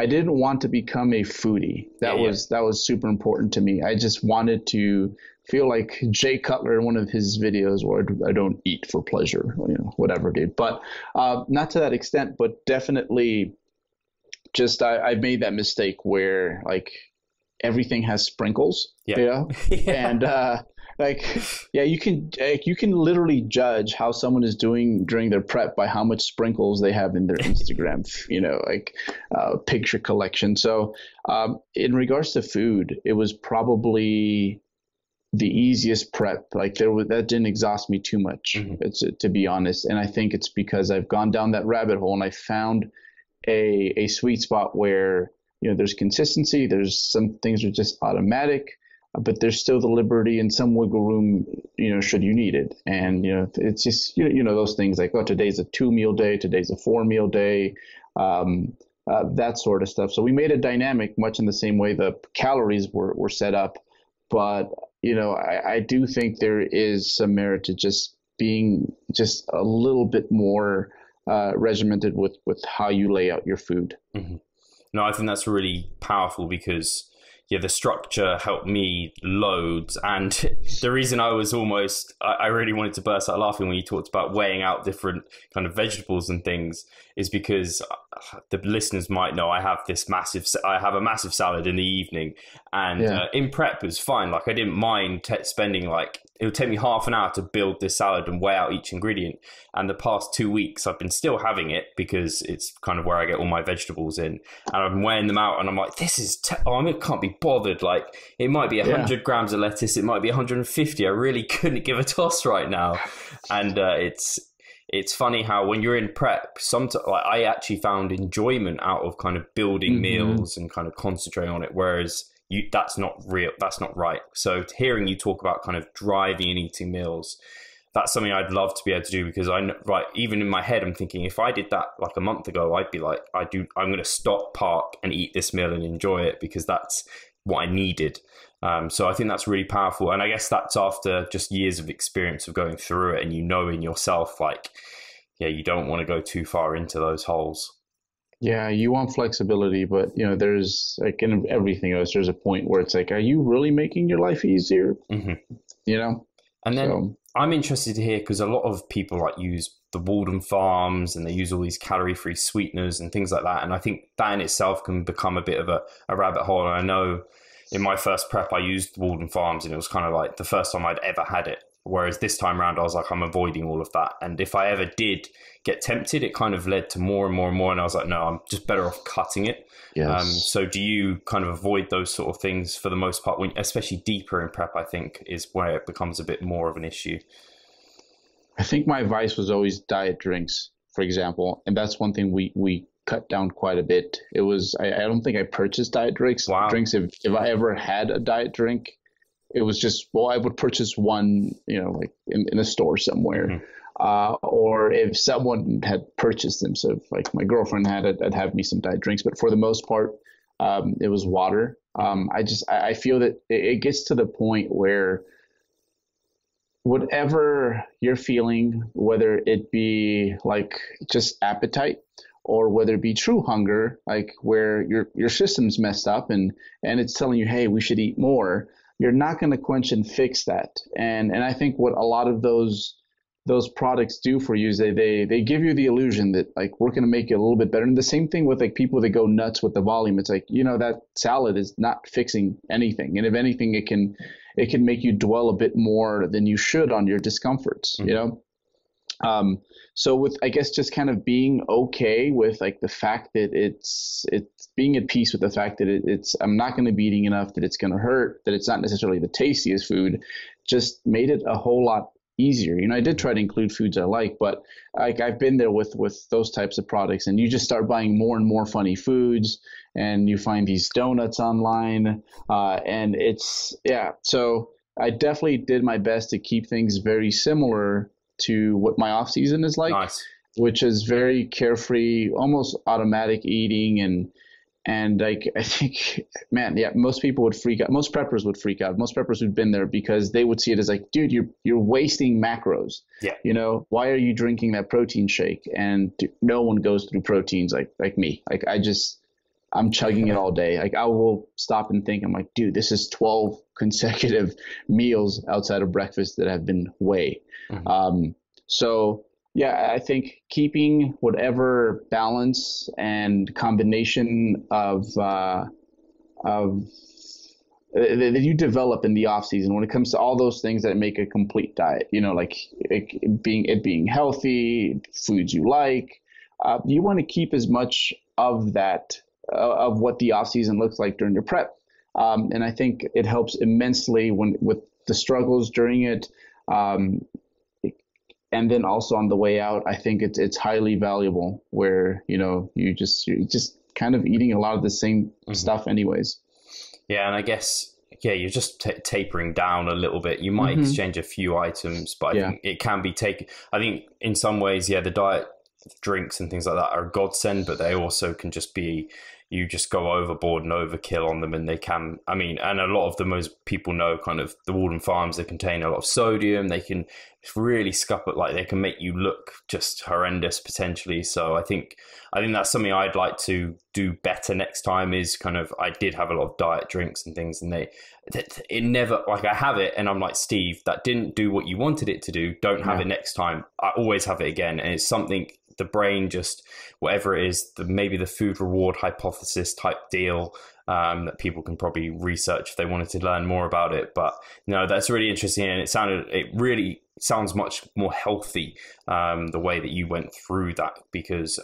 didn't want to become a foodie. That was super important to me. I just wanted to feel like Jay Cutler in one of his videos where I don't eat for pleasure, whatever, dude. But not to that extent, but definitely just I made that mistake where like everything has sprinkles, yeah. And you can literally judge how someone is doing during their prep by how much sprinkles they have in their Instagram, picture collection. So in regards to food, it was probably the easiest prep. Like that didn't exhaust me too much, to be honest. And I think it's because I've gone down that rabbit hole and I found a sweet spot where, there's consistency, there's some things are just automatic, but there's still the liberty and some wiggle room, should you need it. And, it's just, those things like, oh, today's a 2-meal day, today's a 4-meal day, that sort of stuff. So we made it dynamic, much in the same way the calories were set up. But, I do think there is some merit to just being just a little bit more regimented with how you lay out your food. Mm-hmm. No, I think that's really powerful because the structure helped me loads. And the reason I really wanted to burst out laughing when you talked about weighing out different kind of vegetables and things is because the listeners might know I have a massive salad in the evening, and in prep it was fine. Like I didn't mind spending it would take me half an hour to build this salad and weigh out each ingredient. And the past 2 weeks, I've been still having it because it's kind of where I get all my vegetables in. And I'm weighing them out and I'm like, this is, I can't be bothered. Like it might be 100 grams of lettuce. It might be 150. I really couldn't give a toss right now. And it's funny how when you're in prep, sometimes I actually found enjoyment out of kind of building meals and kind of concentrating on it. Whereas that's not real. That's not right. So hearing you talk about kind of driving and eating meals, that's something I'd love to be able to do, because even in my head, I'm thinking if I did that like a month ago, I'd be like, I'm going to stop, park and eat this meal and enjoy it because that's what I needed. So I think that's really powerful. And I guess that's after just years of experience of going through it and in yourself, you don't want to go too far into those holes. Yeah, you want flexibility, but there's like in everything else, there's a point where it's like, are you really making your life easier? And then I'm interested to hear, because a lot of people use the Walden Farms and they use all these calorie-free sweeteners and things like that. And I think that in itself can become a bit of a rabbit hole. And I know in my first prep, I used Walden Farms and it was kind of like the first time I'd ever had it. Whereas this time around, I was like, I'm avoiding all of that. And if I ever did get tempted, it kind of led to more and more and more. And I was like, no, I'm just better off cutting it. Yes. So do you kind of avoid those sort of things for the most part, especially deeper in prep, I think, is where it becomes a bit more of an issue? I think my vice was always diet drinks, for example. And that's one thing we cut down quite a bit. It was, I don't think I purchased diet drinks. Wow. If I ever had a diet drink, it was just, I would purchase one, like in a store somewhere. Or if someone had purchased them. So if like my girlfriend had it, I'd have me some diet drinks. But for the most part, it was water. I feel that it gets to the point where whatever you're feeling, whether it be like just appetite or whether it be true hunger, like where your system's messed up and it's telling you, hey, we should eat more, you're not going to quench and fix that. And I think what a lot of those products do for you is they give you the illusion that like we're going to make it a little bit better. And the same thing with like people that go nuts with the volume. It's like, that salad is not fixing anything. And if anything, it can make you dwell a bit more than you should on your discomforts, So with, I guess, just kind of being okay with like the fact that it's being at peace with the fact that I'm not going to be eating enough, that it's going to hurt, that it's not necessarily the tastiest food, just made it a whole lot easier. I did try to include foods I like, but I've been there with those types of products, and you just start buying more and more funny foods, and you find these donuts online, and so I definitely did my best to keep things very similar to what my off season is like, Nice. which is very carefree, almost automatic eating, and like I think, man, yeah, most people would freak out. Most preppers would freak out. Most preppers who'd been there, because they would see it as like, dude, you're wasting macros. Yeah. Why are you drinking that protein shake? And no one goes through proteins like me. Like I'm chugging it all day. Like I will stop and think. I'm like, dude, this is 12 consecutive meals outside of breakfast that have been whey. So yeah, I think keeping whatever balance and combination of that you develop in the off season when it comes to all those things that make a complete diet, like it being healthy, foods you like, you want to keep as much of that of what the off season looks like during your prep, and I think it helps immensely with the struggles during it. And then also on the way out, I think it's highly valuable where, you're just kind of eating a lot of the same stuff anyways. Yeah. And I guess, you're just tapering down a little bit. You might exchange a few items, but I think it can be taken. I think in some ways, the diet drinks and things like that are a godsend, but they also can just be, you just go overboard and overkill on them, and they can, and a lot of them, as people know, kind of the Walden Farms, they contain a lot of sodium. They can really scup it, like they can make you look just horrendous potentially. So I think that's something I'd like to do better next time, is kind of, I did have a lot of diet drinks and things, and it never, like I have it and I'm like, Steve, that didn't do what you wanted it to do. Don't have it next time. I always have it again. And it's something, the brain just, whatever it is, maybe the food reward hypothesis type deal, that people can probably research if they wanted to learn more about it. But no, that's really interesting, and it really sounds much more healthy, the way that you went through that, because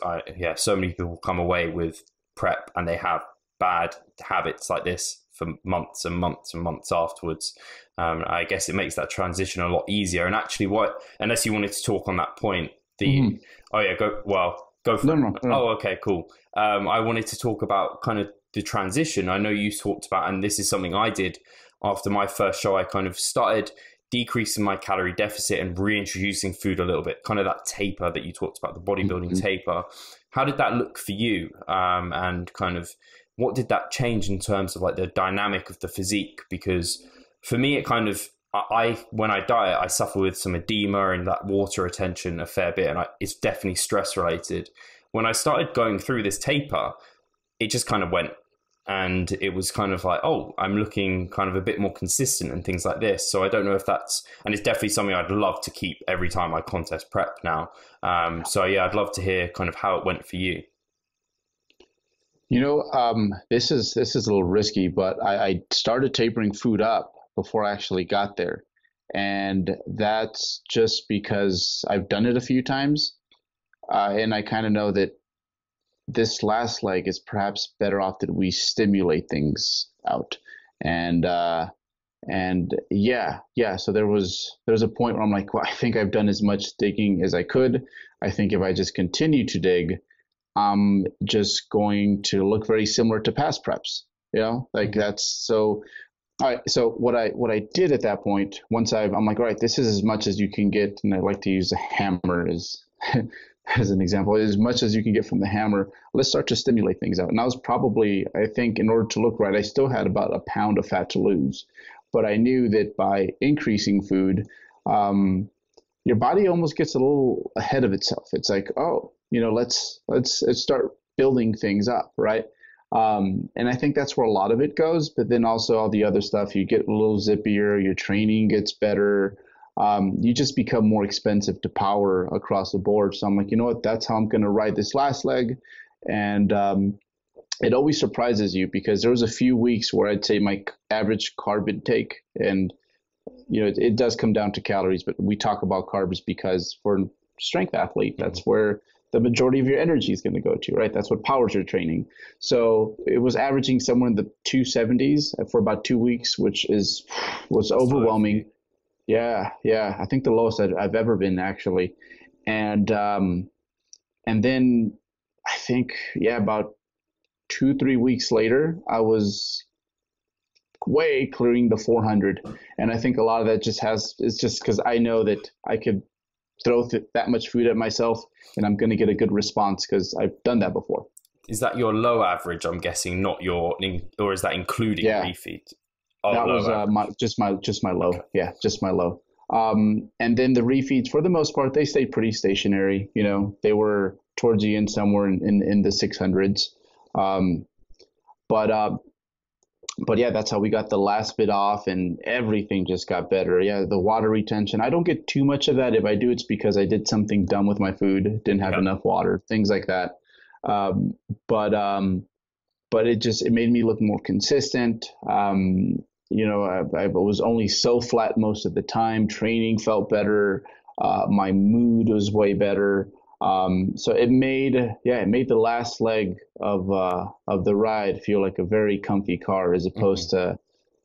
so many people come away with prep and they have bad habits like this for months and months and months afterwards. I guess it makes that transition a lot easier. And actually, unless you wanted to talk on that point, go for it. No. Oh, okay, cool. I wanted to talk about kind of the transition. I know you talked about, and this is something I did after my first show, I kind of started decreasing my calorie deficit and reintroducing food a little bit, kind of that taper that you talked about, the bodybuilding taper. How did that look for you? And kind of what did that change in terms of like the dynamic of the physique? Because for me, it kind of, when I diet, I suffer with some edema and that water retention a fair bit, and it's definitely stress related. When I started going through this taper, it just kind of went, and it was kind of like, oh, I'm looking kind of a bit more consistent and things like this. So I don't know if and it's definitely something I'd love to keep every time I contest prep now. I'd love to hear kind of how it went for you. This is a little risky, but I started tapering food up before I actually got there. And that's just because I've done it a few times. And I kind of know that this last leg is perhaps better off that we stimulate things out. And so there was a point where I'm like, well, I think I've done as much digging as I could. I think if I just continue to dig, I'm just going to look very similar to past preps, like that's so. All right. So what I did at that point, I'm like, all right, this is as much as you can get. And I like to use a hammer as an example, as much as you can get from the hammer. Let's start to stimulate things out. And I was probably, I think in order to look right, I still had about a pound of fat to lose, but I knew that by increasing food, your body almost gets a little ahead of itself. It's like, oh, let's start building things up. Right. And I think that's where a lot of it goes, but then also all the other stuff, you get a little zippier, your training gets better. You just become more expensive to power across the board. So I'm like, you know what, that's how I'm going to ride this last leg. And it always surprises you, because there was a few weeks where I'd say my average carb intake, and it does come down to calories, but we talk about carbs because for a strength athlete, that's where the majority of your energy is going to go to, right? That's what powers your training. So it was averaging somewhere in the 270s for about 2 weeks, which was overwhelming. Yeah, yeah. I think the lowest I've ever been actually. And and then I think, yeah, about 2, 3 weeks later, I was way clearing the 400. And I think a lot of that it's just because I know that I could throw that much food at myself and I'm going to get a good response because I've done that before. Is that your low average? I'm guessing, not or is that including Yeah, refeed? Oh, that low was average. just my Okay. low. Yeah, just my low. And then the refeeds, for the most part, they stayed pretty stationary. You know, they were towards the end somewhere in the 600s. Um, but but yeah, that's how we got the last bit off, and everything just got better. Yeah, the water retention. I don't get too much of that. If I do, it's because I did something dumb with my food, didn't have Yeah. enough water, things like that. Um, but but it made me look more consistent. I was only so flat most of the time. Training felt better. My mood was way better. So it made the last leg of the ride feel like a very comfy car as Hmm. opposed to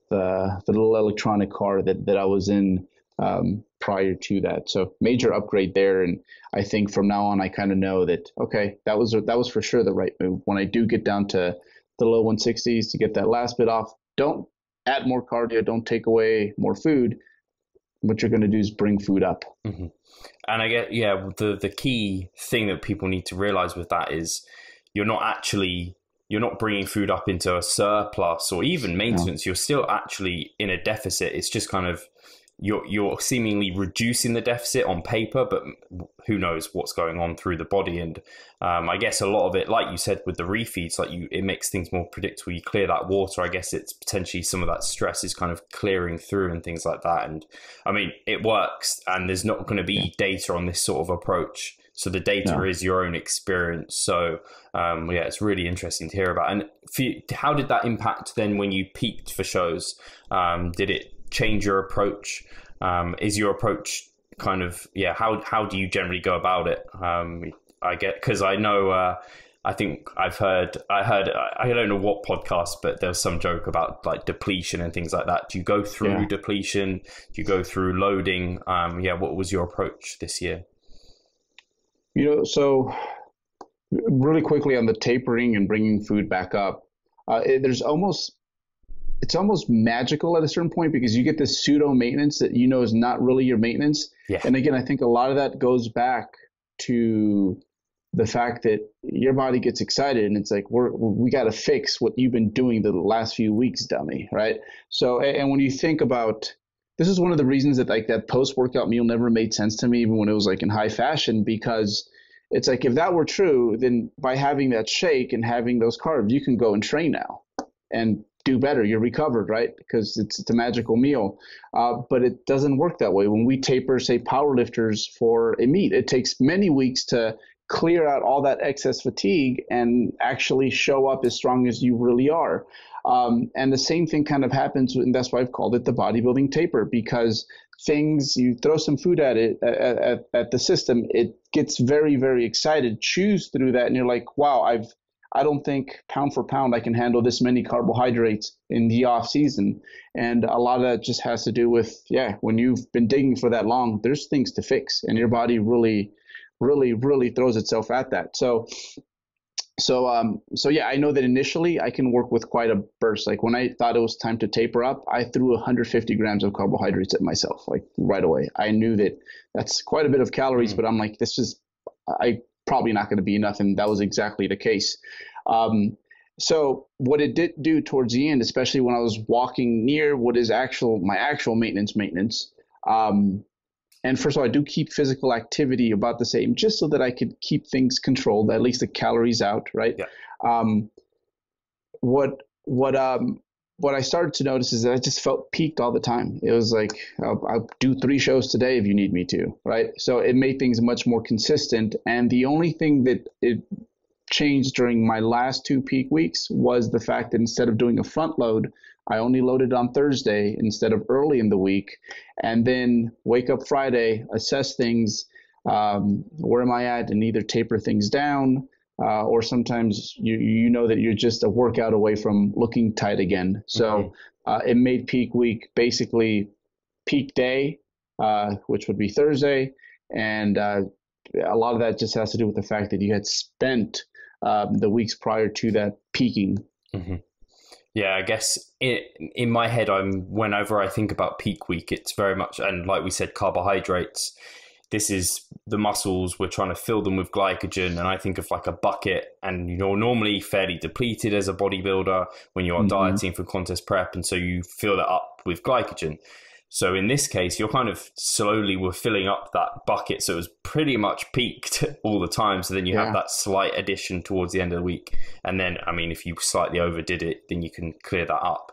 the little electronic car that I was in prior to that. So major upgrade there, and I think from now on I kind of know that okay, that was for sure the right move. When I do get down to the low 160s to get that last bit off, don't add more cardio, don't take away more food. What you're going to do is bring food up. Hmm. And I get, yeah, the key thing that people need to realize with that is you're not actually you're not bringing food up into a surplus or even No, maintenance. You're still actually in a deficit. It's just kind of you're seemingly reducing the deficit on paper, but who knows what's going on through the body. And I guess a lot of it, like you said, with the refeeds, it makes things more predictable. You clear that water. I guess it's potentially some of that stress is kind of clearing through and things like that. And I mean, it works, and there's not going to yeah, be data on this sort of approach. So the data no. is your own experience. So yeah, it's really interesting to hear about. And how did that impact then when you peaked for shows? Did it change your approach? Is your approach kind of, yeah? How do you generally go about it? I get, because I know. I think I don't know what podcast, but there was some joke about like depletion and things like that. Do you go through Yeah. depletion? Do you go through loading? Yeah, what was your approach this year? So really quickly on the tapering and bringing food back up, there's almost it's almost magical at a certain point because you get this pseudo maintenance that you know is not really your maintenance. Yeah. And again, I think a lot of that goes back to the fact that your body gets excited and it's like we got to fix what you've been doing the last few weeks, dummy, right? So and when you think about this is one of the reasons that like that post workout meal never made sense to me even when it was like in high fashion because it's like if that were true, then by having that shake and having those carbs, you can go and train now and do better. You're recovered, right? Because it's a magical meal. But it doesn't work that way. When we taper, say, powerlifters for a meet, it takes many weeks to clear out all that excess fatigue and actually show up as strong as you really are. And the same thing kind of happens, and that's why I've called it the bodybuilding taper, because you throw some food at it, at the system, it gets very, very excited, chews through that, and you're like, wow, I don't think pound for pound I can handle this many carbohydrates in the off season. And a lot of that just has to do with, yeah, when you've been digging for that long, there's things to fix and your body really, really, really throws itself at that. So yeah, I know that initially I can work with quite a burst. Like when I thought it was time to taper up, I threw 150 grams of carbohydrates at myself, like right away. I knew that that's quite a bit of calories, Mm. but I'm like, I probably not going to be enough. And that was exactly the case. Um, so what it did do towards the end, especially when I was walking near what is my actual maintenance, um, and first of all, I do keep physical activity about the same, just so that I could keep things controlled, at least the calories out, right? Yeah. Um, what what what I started to notice is that I just felt peaked all the time. It was like I'll do 3 shows today if you need me to, right? So it made things much more consistent. And the only thing that it changed during my last 2 peak weeks was the fact that instead of doing a front load, I only loaded on Thursday instead of early in the week, and then wake up Friday, assess things. Where am I at, and either taper things down, or sometimes you know that you're just a workout away from looking tight again. Hmm. So it made peak week basically peak day, which would be Thursday. And a lot of that just has to do with the fact that you had spent the weeks prior to that peaking. Mm-hmm. Yeah, I guess in my head, whenever I think about peak week, it's very much, and like we said, carbohydrates. This is the muscles, we're trying to fill them with glycogen. And I think of like a bucket, and you're normally fairly depleted as a bodybuilder when you are dieting for contest prep. And so you fill that up with glycogen. So in this case, you're kind of slowly were filling up that bucket. So it was pretty much peaked all the time. So then you have that slight addition towards the end of the week. And then, I mean, if you slightly overdid it, then you can clear that up.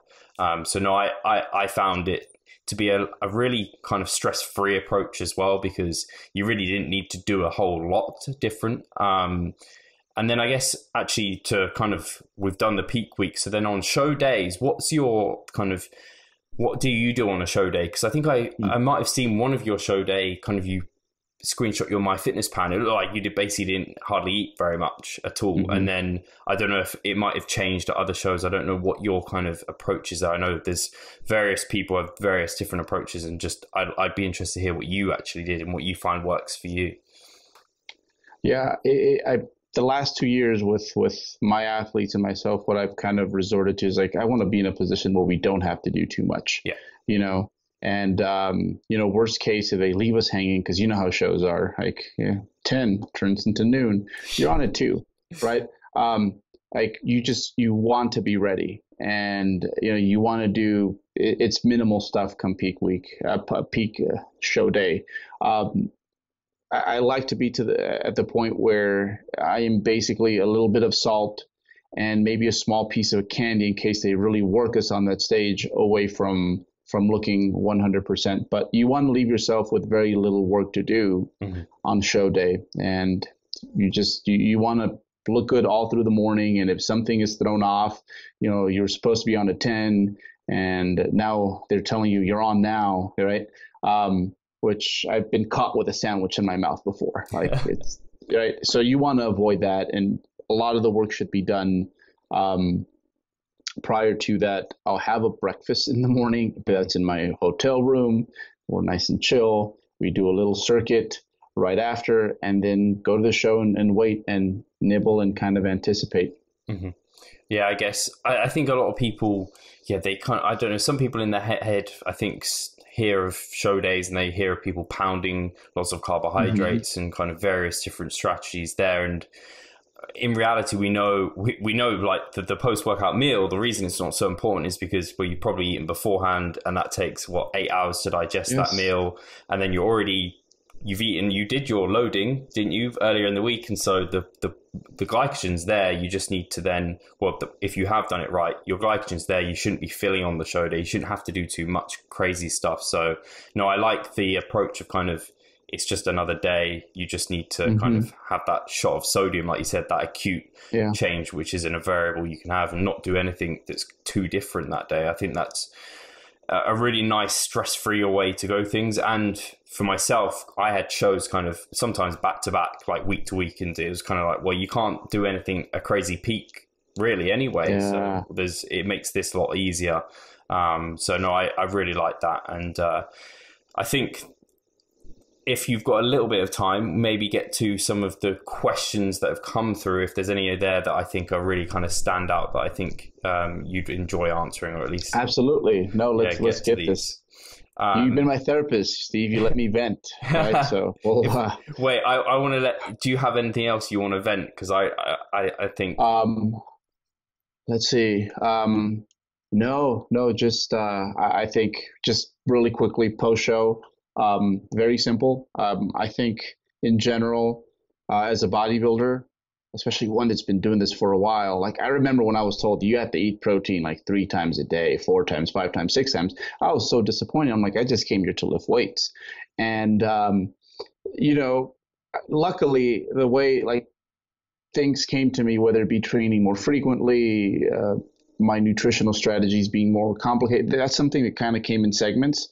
So no, I found it to be a really kind of stress-free approach as well, because you really didn't need to do a whole lot different. And then I guess actually we've done the peak week. So then on show days, what do you do on a show day? Because I think I might have seen one of your show day, kind of you screenshot your MyFitnessPal. It looked like you basically didn't hardly eat very much at all. And then I don't know if it might have changed at other shows. I don't know what your kind of approaches are. I know there's various people have various different approaches, and just I'd be interested to hear what you actually did and what you find works for you. Yeah, the last 2 years with my athletes and myself, what I've kind of resorted to is like, I want to be in a position where we don't have to do too much. Yeah. And, worst case, if they leave us hanging, because you know how shows are, like 10 turns into noon, you're on it too, right? Like you want to be ready, and, you want to do, it's minimal stuff come peak week, peak show day. I like to be at the point where I am basically a little bit of salt and maybe a small piece of candy in case they really work us on that stage away from looking 100%. But you want to leave yourself with very little work to do on show day. And you want to look good all through the morning. And if something is thrown off, you're supposed to be on a 10 and now they're telling you you're on now, right? Which I've been caught with a sandwich in my mouth before. Like it's right. So you want to avoid that. And a lot of the work should be done prior to that. I'll have a breakfast in the morning. That's in my hotel room. We're nice and chill. We do a little circuit right after, and then go to the show and wait and nibble and kind of anticipate. Mm-hmm. Yeah, I guess I think a lot of people, they I don't know, some people in their head, I think, hear of show days and they hear of people pounding lots of carbohydrates and kind of various different strategies there. And in reality, we know like the post-workout meal, the reason it's not so important is because you've probably eaten beforehand, and that takes 8 hours to digest that meal. And then you did your loading, didn't you, earlier in the week? And so the glycogen's there. You just need to then, if you have done it right, your glycogen's there. You shouldn't be filling on the show day. You shouldn't have to do too much crazy stuff. So no, I like the approach of kind of, it's just another day. You just need to kind of have that shot of sodium, like you said, that acute change, which isn't a variable you can have, and not do anything that's too different that day. I think that's a really nice stress-free way to go things. And for myself, I had shows kind of sometimes back to back, like week to week, and it was kind of like, you can't do anything a crazy peak really anyway. So it makes this a lot easier. So no, I really like that. And I think if you've got a little bit of time, maybe get to some of the questions that have come through, if there's any there that I think are really kind of stand out that I think you'd enjoy answering, or at least. Absolutely. No, let's get this. You've been my therapist, Steve. You let me vent, right? So wait, I want to do you have anything else you want to vent? Because I think. Let's see. No, just I think just really quickly post show. Very simple. I think in general, as a bodybuilder, especially one that's been doing this for a while, like I remember when I was told you have to eat protein like 3 times a day, 4 times, 5 times, 6 times, I was so disappointed. I'm like, I just came here to lift weights. And, luckily the way like things came to me, whether it be training more frequently, my nutritional strategies being more complicated, that's something that kind of came in segments.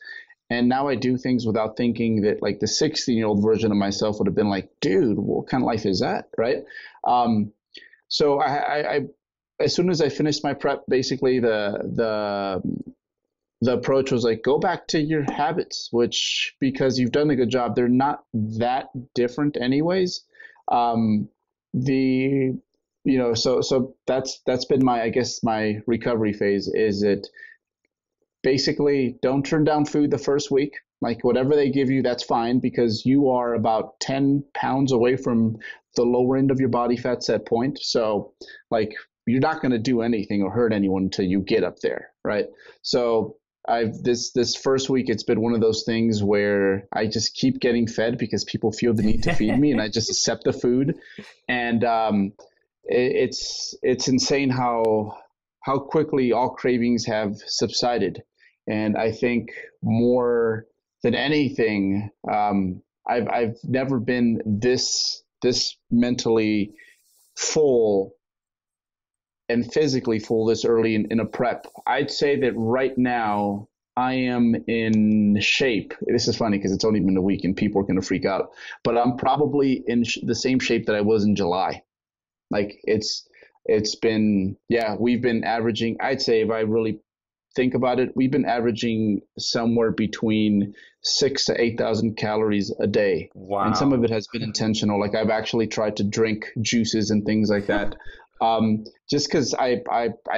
And now I do things without thinking that like the 16-year-old version of myself would have been like, dude, what kind of life is that? Right. So I as soon as I finished my prep, basically the the approach was like, go back to your habits, which, because you've done a good job, they're not that different anyways. Um, the, so that's been my, I guess, my recovery phase. Is it basically don't turn down food the first week. Like whatever they give you, that's fine, because you are about 10 pounds away from the lower end of your body fat set point. So like you're not going to do anything or hurt anyone until you get up there, right? So I've this first week, it's been one of those things where I just keep getting fed because people feel the need to feed me, and I just accept the food. And it's insane how quickly all cravings have subsided. And I think more than anything, I've never been this mentally full and physically full this early in a prep. I'd say that right now I am in shape. This is funny because it's only been a week and people are going to freak out, but I'm probably in the same shape that I was in July. Like it's been, yeah, we've been averaging, I'd say if I really think about it, we've been averaging somewhere between 6,000 to 8,000 calories a day. Wow. And some of it has been intentional. Like I've actually tried to drink juices and things like that. Just because I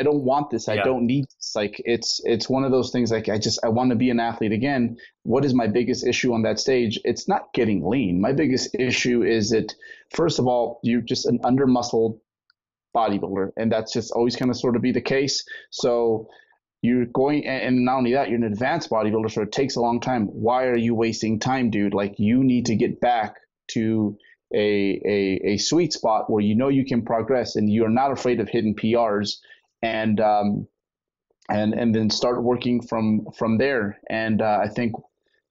don't want this. I don't need this. Like it's one of those things. Like I want to be an athlete again. What is my biggest issue on that stage? It's not getting lean. My biggest issue is that, first of all, you're just an under muscled bodybuilder, and that's just always going to sort of be the case. So you're going, and not only that, you're an advanced bodybuilder, so it takes a long time. Why are you wasting time, dude? Like you need to get back to a sweet spot where you can progress and you're not afraid of hitting PRs, and then start working from there. And I think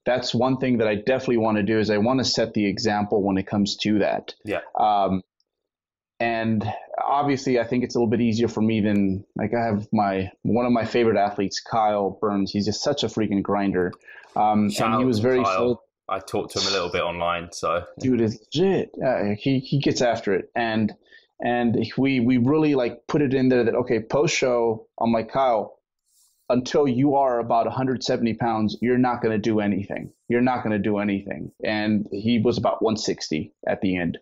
that's one thing that I definitely want to do, is I want to set the example when it comes to that. Yeah. And obviously I think it's a little bit easier for me than, like, I have one of my favorite athletes, Kyle Burns. He's just such a freaking grinder. And he was very full. I talked to him a little bit online, so dude is legit. He gets after it, and we really like put it in there that, okay, post show, I'm like, Kyle, until you are about 170 pounds, you're not going to do anything. You're not going to do anything. And he was about 160 at the end.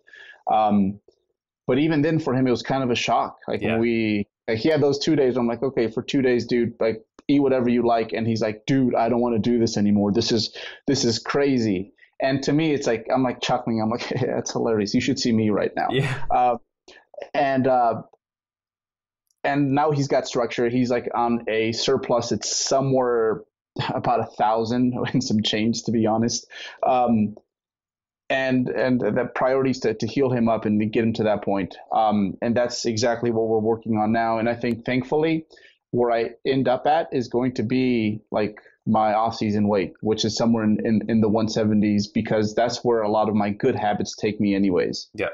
But even then, for him, it was kind of a shock. Like when he had those 2 days, I'm like, okay, for 2 days, dude, like eat whatever you like. And he's like, dude, I don't want to do this anymore. This is crazy. And to me, it's like, I'm like chuckling. I'm like, hey, that's hilarious. You should see me right now. Yeah. And now he's got structure. He's like on a surplus. It's somewhere about 1,000 and some change, to be honest. And the priorities to heal him up and to get him to that point. And that's exactly what we're working on now. And I think, thankfully, where I end up at is going to be like my off-season weight, which is somewhere in the 170s, because that's where a lot of my good habits take me anyways. Yeah.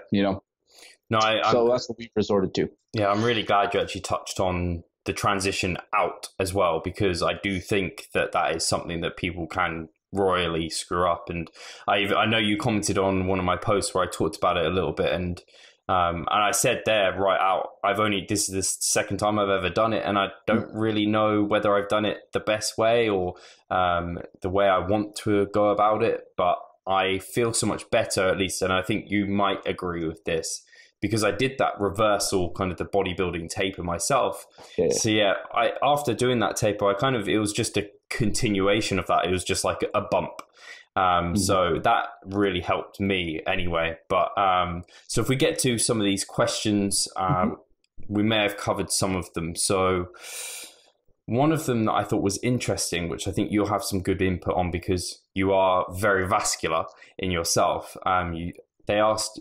No, so that's what we've resorted to. Yeah, I'm really glad you actually touched on the transition out as well, because I do think that is something that people can royally screw up. And I know you commented on one of my posts where I talked about it a little bit, and I said there right out, this is the second time I've ever done it, and I don't really know whether I've done it the best way or the way I want to go about it, but I feel so much better, at least, and I think you might agree with this, because I did that reversal, kind of the bodybuilding taper myself. Yeah. So yeah, after doing that taper, it was just a continuation of that. It was just like a bump. So that really helped me anyway. But so if we get to some of these questions, we may have covered some of them. So one of them that I thought was interesting, which I think you'll have some good input on because you are very vascular in yourself. They asked,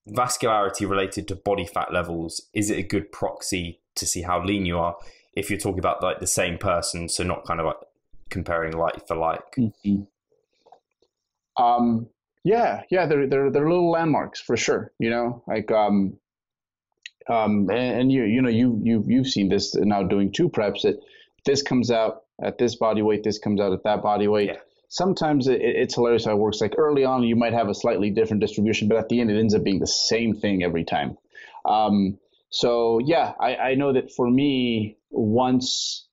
vascularity related to body fat levels, is it a good proxy to see how lean you are if you're talking about like the same person, so not kind of like comparing like for like? Yeah, they're little landmarks for sure, like and you've seen this now doing 2 preps, that this comes out at this body weight, this comes out at that body weight. Yeah. Sometimes it's hilarious how it works. Like early on, you might have a slightly different distribution, but at the end, it ends up being the same thing every time. So yeah, I know that for me, once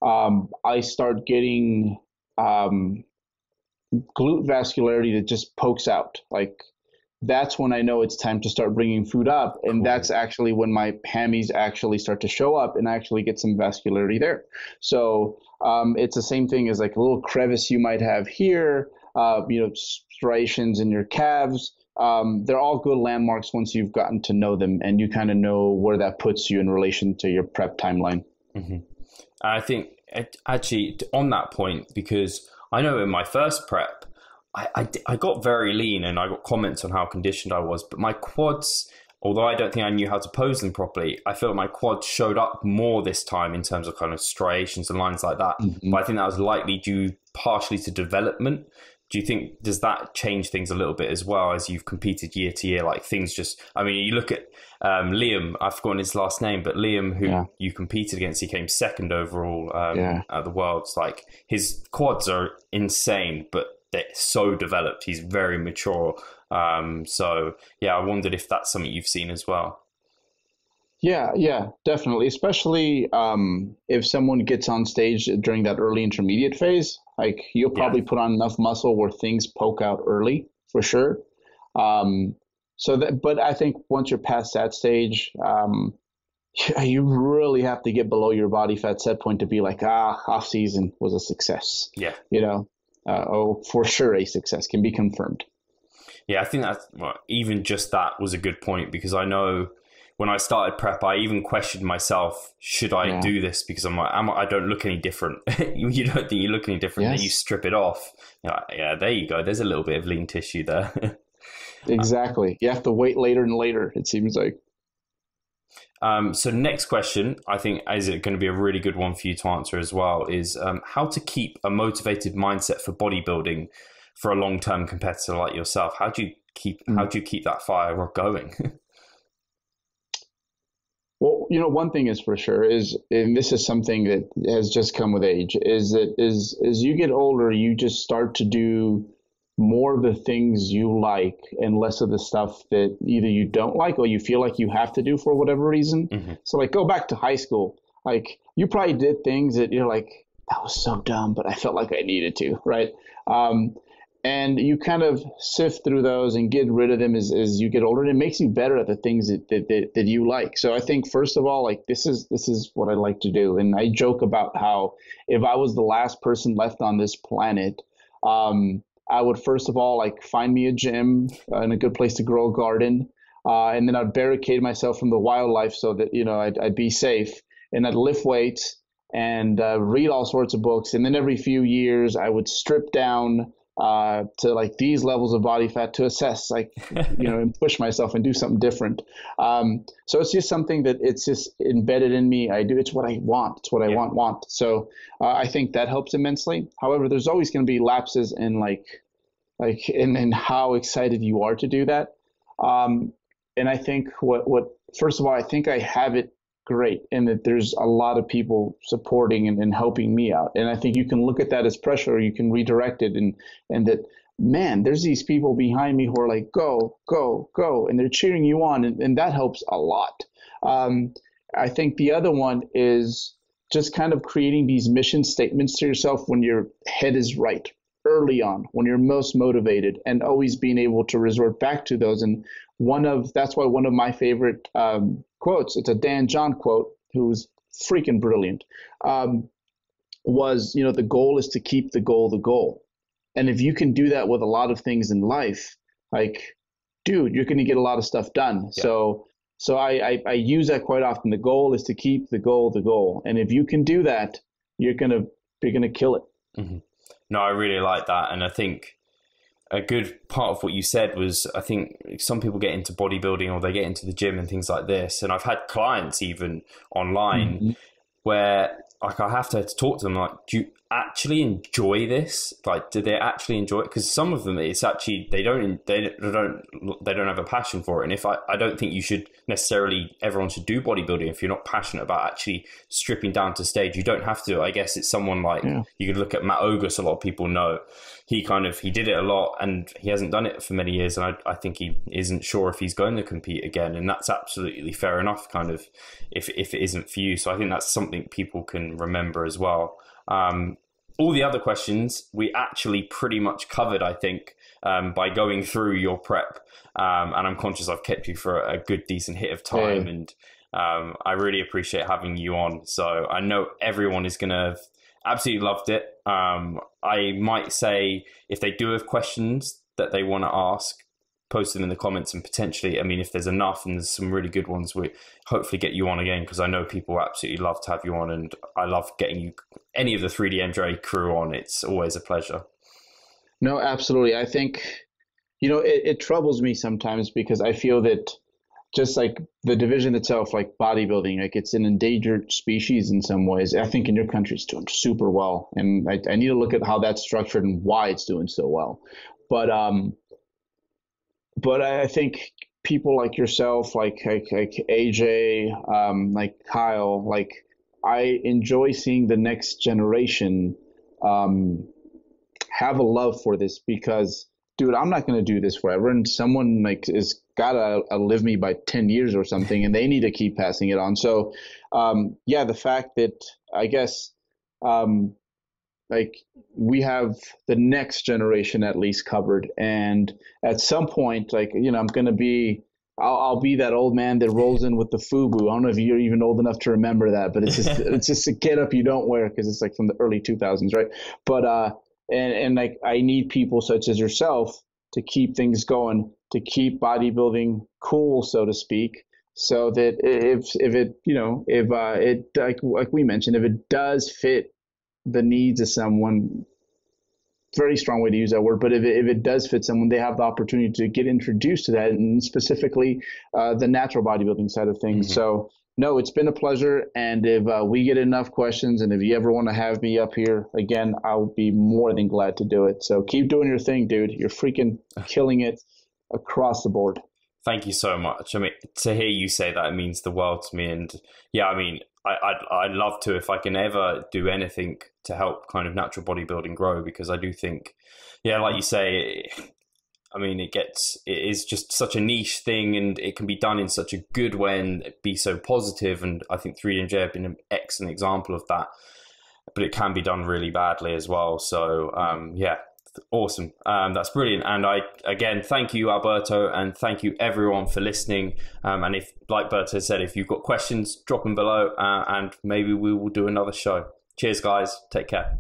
I start getting glute vascularity that just pokes out. Like that's when I know it's time to start bringing food up. And Cool. that's actually when my hammies actually start to show up and I actually get some vascularity there. So it's the same thing as like a little crevice you might have here, striations in your calves. They're all good landmarks once you've gotten to know them and you kind of know where that puts you in relation to your prep timeline. Mm-hmm. I think actually on that point, because I know in my first prep, I got very lean and I got comments on how conditioned I was, but my quads, although I don't think I knew how to pose them properly, I felt my quads showed up more this time in terms of kind of striations and lines like that. Mm-hmm. But I think that was likely due partially to development. Do you think, does that change things a little bit as well as you've competed year to year? Like things just, I mean, you look at Liam, I've forgotten his last name, but Liam, who you competed against, he came second overall at the Worlds. Like his quads are insane, but they're so developed. He's very mature. So yeah, I wondered if that's something you've seen as well. Yeah, definitely. Especially if someone gets on stage during that early intermediate phase, like you'll probably put on enough muscle where things poke out early for sure. But I think once you're past that stage, you really have to get below your body fat set point to be like, off season was a success. Yeah. For sure a success can be confirmed. Yeah, I think that even just that was a good point, because I know when I started prep, I even questioned myself, should I do this? Because I'm like, I don't look any different. You don't think you look any different, then you strip it off. Yeah, there you go. There's a little bit of lean tissue there. Exactly. You have to wait later and later, it seems like. So next question, I think is it going to be a really good one for you to answer as well, is how to keep a motivated mindset for bodybuilding for a long-term competitor like yourself. How do you keep that fire going? Well, one thing is for sure is, and this is something that has just come with age, is that as you get older, you just start to do more of the things you like and less of the stuff that either you don't like or you feel like you have to do for whatever reason. Mm-hmm. So like go back to high school, like you probably did things that you're like, that was so dumb, but I felt like I needed to, right? And you kind of sift through those and get rid of them as you get older. And it makes you better at the things that you like. So I think, first of all, like this is what I like to do. And I joke about how if I was the last person left on this planet, I would first of all like find me a gym and a good place to grow a garden. And then I'd barricade myself from the wildlife so that, I'd be safe. And I'd lift weights and read all sorts of books. And then every few years I would strip down to like these levels of body fat to assess, like, and push myself and do something different. So it's just something that it's just embedded in me. I do. It's what I want. It's what I want. So I think that helps immensely. However, there's always going to be lapses in in how excited you are to do that. And I think what first of all, I think I have it great, and that there's a lot of people supporting and helping me out. And I think you can look at that as pressure, or you can redirect it and that, man, there's these people behind me who are like, go, go, go, and they're cheering you on, and that helps a lot. I think the other one is just kind of creating these mission statements to yourself when your head is right early on, when you're most motivated, and always being able to resort back to those. And that's why one of my favorite quotes, it's a Dan John quote, who's freaking brilliant, was, the goal is to keep the goal. And if you can do that with a lot of things in life, like, dude, you're going to get a lot of stuff done. Yeah. So I use that quite often. The goal is to keep the goal. And if you can do that, you're going to kill it. Mm-hmm. No, I really like that. And I think a good part of what you said was, I think some people get into bodybuilding or they get into the gym and things like this. And I've had clients even online where like I have to talk to them like, actually enjoy this? Like, do they actually enjoy it? Because some of them, it's actually they don't have a passion for it. And if I don't think you should necessarily, everyone should do bodybuilding if you're not passionate about actually stripping down to stage. You don't have to. I guess it's someone like, you could look at Matt Ogus. A lot of people know he did it a lot, and he hasn't done it for many years. And I think he isn't sure if he's going to compete again, and that's absolutely fair enough. Kind of, if it isn't for you. So I think that's something people can remember as well. All the other questions we actually pretty much covered, I think, by going through your prep. And I'm conscious I've kept you for a good, decent hit of time. And I really appreciate having you on. So I know everyone is going to have absolutely loved it. I might say if they do have questions that they want to ask, post them in the comments, and potentially, I mean, if there's enough and there's some really good ones, we hopefully get you on again, because I know people absolutely love to have you on, and I love getting you, any of the 3DMJ crew on. It's always a pleasure. No, absolutely. I think, it troubles me sometimes, because I feel that just like the division itself, like bodybuilding, like it's an endangered species in some ways. I think in your country it's doing super well, and I need to look at how that's structured and why it's doing so well. But I think people like yourself, like AJ, like Kyle, like I enjoy seeing the next generation have a love for this, because, dude, I'm not going to do this forever, and someone like is gotta outlive me by 10 years or something, and they need to keep passing it on. So, the fact that I guess like we have the next generation at least covered, and at some point, like, I'm gonna be, I'll be that old man that rolls in with the FUBU. I don't know if you're even old enough to remember that, but it's just a get up you don't wear, because it's like from the early 2000s, right? But and like I need people such as yourself to keep things going, to keep bodybuilding cool, so to speak, so that if it, it, like we mentioned, if it does fit the needs of someone, very strong way to use that word, but if it does fit someone, they have the opportunity to get introduced to that, and specifically the natural bodybuilding side of things. Mm-hmm. So no, it's been a pleasure. And if we get enough questions, and if you ever want to have me up here again, I'll be more than glad to do it. So keep doing your thing, dude. You're freaking killing it across the board. Thank you so much. I mean, to hear you say that, it means the world to me. And yeah, I mean, I'd love to, if I can ever do anything to help kind of natural bodybuilding grow, because I do think, like you say, I mean, it is just such a niche thing, and it can be done in such a good way and be so positive. And I think 3DMJ have been an excellent example of that, but it can be done really badly as well. So, awesome. That's brilliant. And I, again, thank you, Alberto, and thank you everyone for listening. And if, like Berto said, if you've got questions, drop them below, and maybe we will do another show. Cheers, guys. Take care.